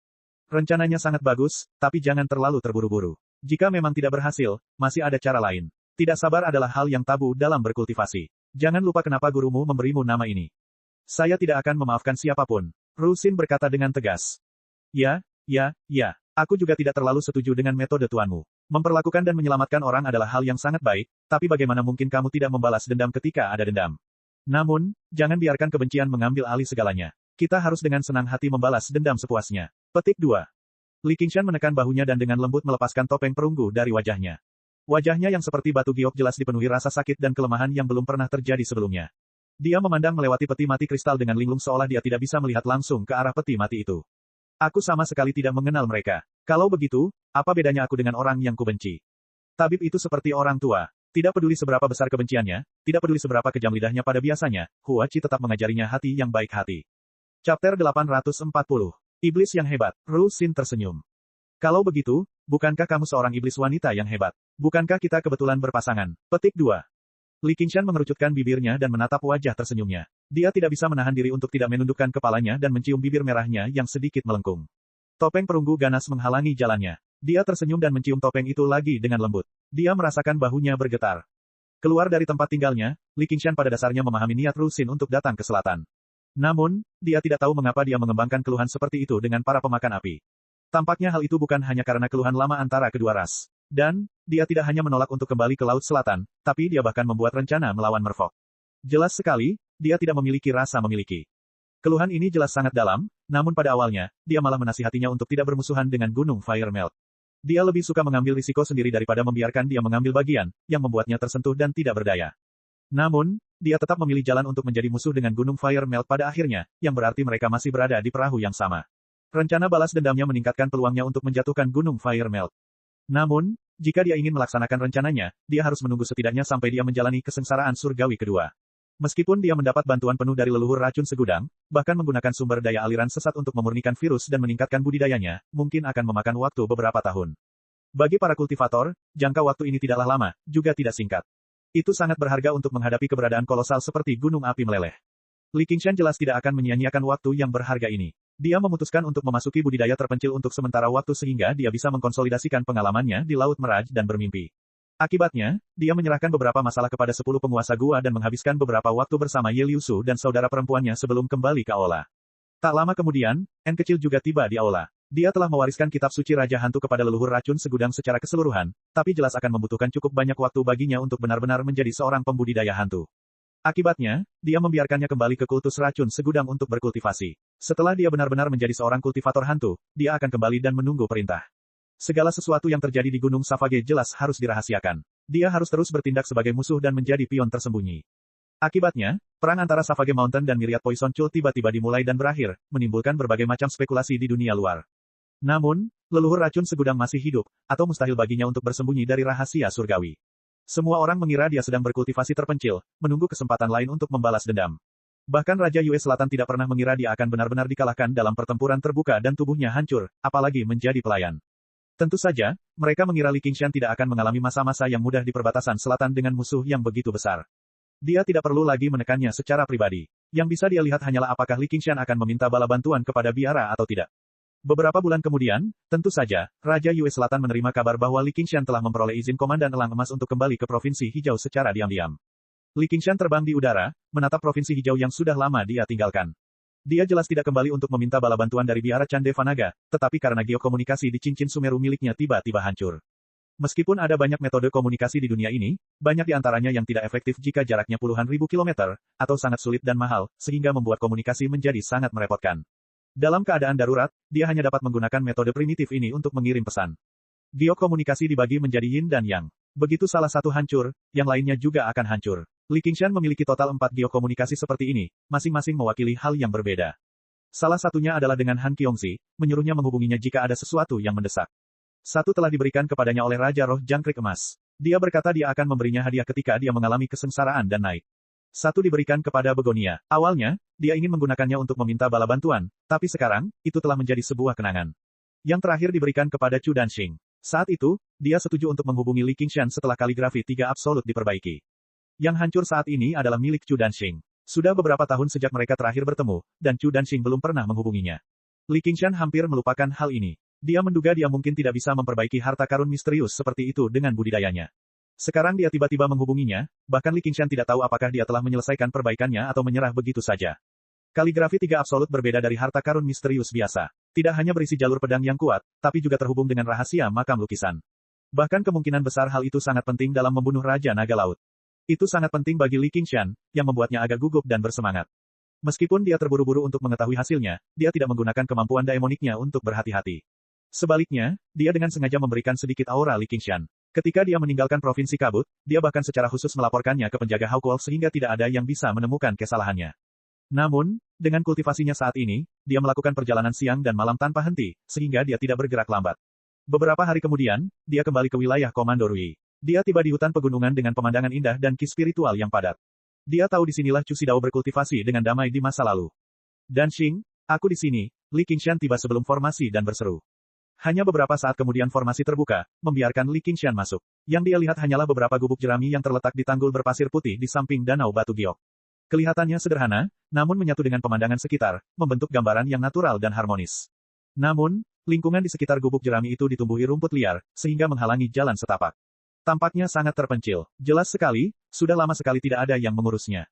Speaker 1: Rencananya sangat bagus, tapi jangan terlalu terburu-buru. Jika memang tidak berhasil, masih ada cara lain. Tidak sabar adalah hal yang tabu dalam berkultivasi. Jangan lupa kenapa gurumu memberimu nama ini. Saya tidak akan memaafkan siapapun. Ru Xin berkata dengan tegas. Ya. Aku juga tidak terlalu setuju dengan metode tuanmu. Memperlakukan dan menyelamatkan orang adalah hal yang sangat baik, tapi bagaimana mungkin kamu tidak membalas dendam ketika ada dendam? Namun, jangan biarkan kebencian mengambil alih segalanya. Kita harus dengan senang hati membalas dendam sepuasnya. Petik 2. Li Qingshan menekan bahunya dan dengan lembut melepaskan topeng perunggu dari wajahnya. Wajahnya yang seperti batu giok jelas dipenuhi rasa sakit dan kelemahan yang belum pernah terjadi sebelumnya. Dia memandang melewati peti mati kristal dengan linglung seolah dia tidak bisa melihat langsung ke arah peti mati itu. Aku sama sekali tidak mengenal mereka. Kalau begitu, apa bedanya aku dengan orang yang kubenci? Tabib itu seperti orang tua. Tidak peduli seberapa besar kebenciannya, tidak peduli seberapa kejam lidahnya pada biasanya, Hua Qi tetap mengajarinya hati yang baik hati. Chapter 840. Iblis yang hebat. Ru Xin tersenyum. Kalau begitu, bukankah kamu seorang iblis wanita yang hebat? Bukankah kita kebetulan berpasangan? Petik 2. Li Qingshan mengerucutkan bibirnya dan menatap wajah tersenyumnya. Dia tidak bisa menahan diri untuk tidak menundukkan kepalanya dan mencium bibir merahnya yang sedikit melengkung. Topeng perunggu ganas menghalangi jalannya. Dia tersenyum dan mencium topeng itu lagi dengan lembut. Dia merasakan bahunya bergetar. Keluar dari tempat tinggalnya, Li Qingshan pada dasarnya memahami niat Ru Xin untuk datang ke selatan. Namun, dia tidak tahu mengapa dia mengembangkan keluhan seperti itu dengan para pemakan api. Tampaknya hal itu bukan hanya karena keluhan lama antara kedua ras. Dan, dia tidak hanya menolak untuk kembali ke Laut Selatan, tapi dia bahkan membuat rencana melawan Merfolk. Jelas sekali, dia tidak memiliki rasa memiliki. Keluhan ini jelas sangat dalam, namun pada awalnya, dia malah menasihatinya untuk tidak bermusuhan dengan Gunung Fire Melt. Dia lebih suka mengambil risiko sendiri daripada membiarkan dia mengambil bagian, yang membuatnya tersentuh dan tidak berdaya. Namun, dia tetap memilih jalan untuk menjadi musuh dengan Gunung Fire Melt pada akhirnya, yang berarti mereka masih berada di perahu yang sama. Rencana balas dendamnya meningkatkan peluangnya untuk menjatuhkan Gunung Fire Melt. Namun, jika dia ingin melaksanakan rencananya, dia harus menunggu setidaknya sampai dia menjalani kesengsaraan surgawi kedua. Meskipun dia mendapat bantuan penuh dari leluhur racun segudang, bahkan menggunakan sumber daya aliran sesat untuk memurnikan virus dan meningkatkan budidayanya, mungkin akan memakan waktu beberapa tahun. Bagi para kultivator, jangka waktu ini tidaklah lama, juga tidak singkat. Itu sangat berharga untuk menghadapi keberadaan kolosal seperti gunung api meleleh. Li Qingshan jelas tidak akan menyia-nyiakan waktu yang berharga ini. Dia memutuskan untuk memasuki budidaya terpencil untuk sementara waktu sehingga dia bisa mengkonsolidasikan pengalamannya di Laut Meraj dan bermimpi. Akibatnya, dia menyerahkan beberapa masalah kepada 10 penguasa gua dan menghabiskan beberapa waktu bersama Ye Liusu dan saudara perempuannya sebelum kembali ke aula. Tak lama kemudian, N kecil juga tiba di aula. Dia telah mewariskan kitab suci Raja Hantu kepada leluhur racun segudang secara keseluruhan, tapi jelas akan membutuhkan cukup banyak waktu baginya untuk benar-benar menjadi seorang pembudidaya hantu. Akibatnya, dia membiarkannya kembali ke kultus racun segudang untuk berkultivasi. Setelah dia benar-benar menjadi seorang kultivator hantu, dia akan kembali dan menunggu perintah. Segala sesuatu yang terjadi di Gunung Savage jelas harus dirahasiakan. Dia harus terus bertindak sebagai musuh dan menjadi pion tersembunyi. Akibatnya, perang antara Savage Mountain dan Myriad Poison Chul tiba-tiba dimulai dan berakhir, menimbulkan berbagai macam spekulasi di dunia luar. Namun, leluhur racun segudang masih hidup, atau mustahil baginya untuk bersembunyi dari rahasia surgawi. Semua orang mengira dia sedang berkultivasi terpencil, menunggu kesempatan lain untuk membalas dendam. Bahkan Raja Yue Selatan tidak pernah mengira dia akan benar-benar dikalahkan dalam pertempuran terbuka dan tubuhnya hancur, apalagi menjadi pelayan. Tentu saja, mereka mengira Li Qingshan tidak akan mengalami masa-masa yang mudah di perbatasan selatan dengan musuh yang begitu besar. Dia tidak perlu lagi menekannya secara pribadi. Yang bisa dia lihat hanyalah apakah Li Qingshan akan meminta bala bantuan kepada biara atau tidak. Beberapa bulan kemudian, tentu saja, Raja Yue Selatan menerima kabar bahwa Li Qingshan telah memperoleh izin Komandan Elang Emas untuk kembali ke Provinsi Hijau secara diam-diam. Li Qingshan terbang di udara, menatap Provinsi Hijau yang sudah lama dia tinggalkan. Dia jelas tidak kembali untuk meminta bala bantuan dari biara Cande Vanaga, tetapi karena geokomunikasi di cincin Sumeru miliknya tiba-tiba hancur. Meskipun ada banyak metode komunikasi di dunia ini, banyak di antaranya yang tidak efektif jika jaraknya puluhan ribu kilometer, atau sangat sulit dan mahal, sehingga membuat komunikasi menjadi sangat merepotkan. Dalam keadaan darurat, dia hanya dapat menggunakan metode primitif ini untuk mengirim pesan. Geokomunikasi dibagi menjadi yin dan yang. Begitu salah satu hancur, yang lainnya juga akan hancur. Li Qingshan memiliki total 4 geokomunikasi seperti ini, masing-masing mewakili hal yang berbeda. Salah satunya adalah dengan Han Qiongzi, menyuruhnya menghubunginya jika ada sesuatu yang mendesak. Satu telah diberikan kepadanya oleh Raja Roh Jangkrik Emas. Dia berkata dia akan memberinya hadiah ketika dia mengalami kesengsaraan dan naik. Satu diberikan kepada Begonia. Awalnya, dia ingin menggunakannya untuk meminta bala bantuan, tapi sekarang, itu telah menjadi sebuah kenangan. Yang terakhir diberikan kepada Chu Danxing. Saat itu, dia setuju untuk menghubungi Li Qingshan setelah kaligrafi 3 absolut diperbaiki. Yang hancur saat ini adalah milik Chu Danxing. Sudah beberapa tahun sejak mereka terakhir bertemu, dan Chu Danxing belum pernah menghubunginya. Li Qingshan hampir melupakan hal ini. Dia menduga dia mungkin tidak bisa memperbaiki harta karun misterius seperti itu dengan budidayanya. Sekarang dia tiba-tiba menghubunginya, bahkan Li Qingshan tidak tahu apakah dia telah menyelesaikan perbaikannya atau menyerah begitu saja. Kaligrafi 3 absolut berbeda dari harta karun misterius biasa. Tidak hanya berisi jalur pedang yang kuat, tapi juga terhubung dengan rahasia makam lukisan. Bahkan kemungkinan besar hal itu sangat penting dalam membunuh Raja Naga Laut. Itu sangat penting bagi Li Qingshan, yang membuatnya agak gugup dan bersemangat. Meskipun dia terburu-buru untuk mengetahui hasilnya, dia tidak menggunakan kemampuan daemoniknya untuk berhati-hati. Sebaliknya, dia dengan sengaja memberikan sedikit aura Li Qingshan. Ketika dia meninggalkan Provinsi Kabut, dia bahkan secara khusus melaporkannya ke penjaga Hawkwolf sehingga tidak ada yang bisa menemukan kesalahannya. Namun, dengan kultivasinya saat ini, dia melakukan perjalanan siang dan malam tanpa henti, sehingga dia tidak bergerak lambat. Beberapa hari kemudian, dia kembali ke wilayah Komando Rui. Dia tiba di hutan pegunungan dengan pemandangan indah dan ki spiritual yang padat. Dia tahu disinilah Chu Xidao berkultivasi dengan damai di masa lalu. Danxing, aku di sini, Li Qingshan tiba sebelum formasi dan berseru. Hanya beberapa saat kemudian formasi terbuka, membiarkan Li Qingshan masuk. Yang dia lihat hanyalah beberapa gubuk jerami yang terletak di tanggul berpasir putih di samping danau batu giok. Kelihatannya sederhana, namun menyatu dengan pemandangan sekitar, membentuk gambaran yang natural dan harmonis. Namun, lingkungan di sekitar gubuk jerami itu ditumbuhi rumput liar, sehingga menghalangi jalan setapak. Tampaknya sangat terpencil. Jelas sekali, sudah lama sekali tidak ada yang mengurusnya.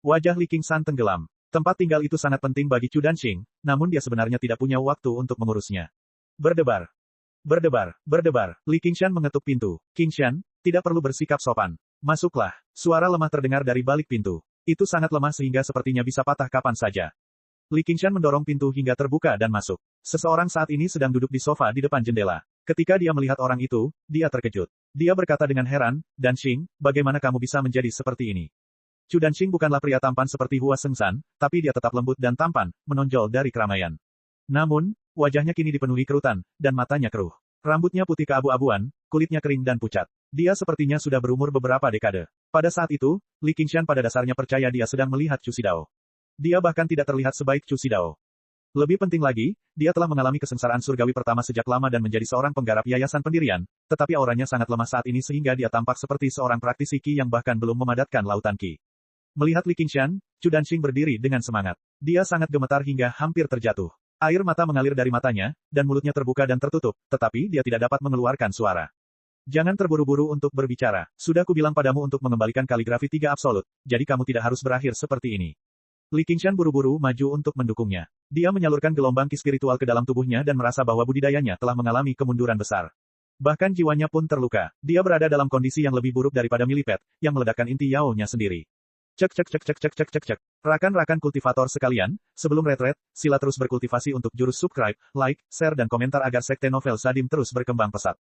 Speaker 1: Wajah Li Qingshan tenggelam. Tempat tinggal itu sangat penting bagi Chu Danxing, namun dia sebenarnya tidak punya waktu untuk mengurusnya. Berdebar. Berdebar, berdebar. Li Qingshan mengetuk pintu. Qingshan, tidak perlu bersikap sopan. Masuklah. Suara lemah terdengar dari balik pintu. Itu sangat lemah sehingga sepertinya bisa patah kapan saja. Li Qingshan mendorong pintu hingga terbuka dan masuk. Seseorang saat ini sedang duduk di sofa di depan jendela. Ketika dia melihat orang itu, dia terkejut. Dia berkata dengan heran, Danxing, bagaimana kamu bisa menjadi seperti ini? Chu Danxing bukanlah pria tampan seperti Hua Sengshan, tapi dia tetap lembut dan tampan, menonjol dari keramaian. Namun, wajahnya kini dipenuhi kerutan, dan matanya keruh. Rambutnya putih keabu-abuan, kulitnya kering dan pucat. Dia sepertinya sudah berumur beberapa dekade. Pada saat itu, Li Qingshan pada dasarnya percaya dia sedang melihat Chu Xidao. Dia bahkan tidak terlihat sebaik Chu Xidao. Lebih penting lagi, dia telah mengalami kesengsaraan surgawi pertama sejak lama dan menjadi seorang penggarap yayasan pendirian, tetapi auranya sangat lemah saat ini sehingga dia tampak seperti seorang praktisi Qi yang bahkan belum memadatkan lautan Qi. Melihat Li Qingshan, Chu Danxing berdiri dengan semangat. Dia sangat gemetar hingga hampir terjatuh. Air mata mengalir dari matanya, dan mulutnya terbuka dan tertutup, tetapi dia tidak dapat mengeluarkan suara. Jangan terburu-buru untuk berbicara. Sudah kubilang padamu untuk mengembalikan kaligrafi 3 absolut, jadi kamu tidak harus berakhir seperti ini. Li Qingshan buru-buru maju untuk mendukungnya. Dia menyalurkan gelombang ki spiritual ke dalam tubuhnya dan merasa bahwa budidayanya telah mengalami kemunduran besar. Bahkan jiwanya pun terluka. Dia berada dalam kondisi yang lebih buruk daripada Millipede, yang meledakkan inti Yao-nya sendiri. Cek cek cek cek cek cek cek cek. Rakan-rakan kultivator sekalian, sebelum retret, sila terus berkultivasi untuk jurus subscribe, like, share dan komentar agar sekte novel Sadim terus berkembang pesat.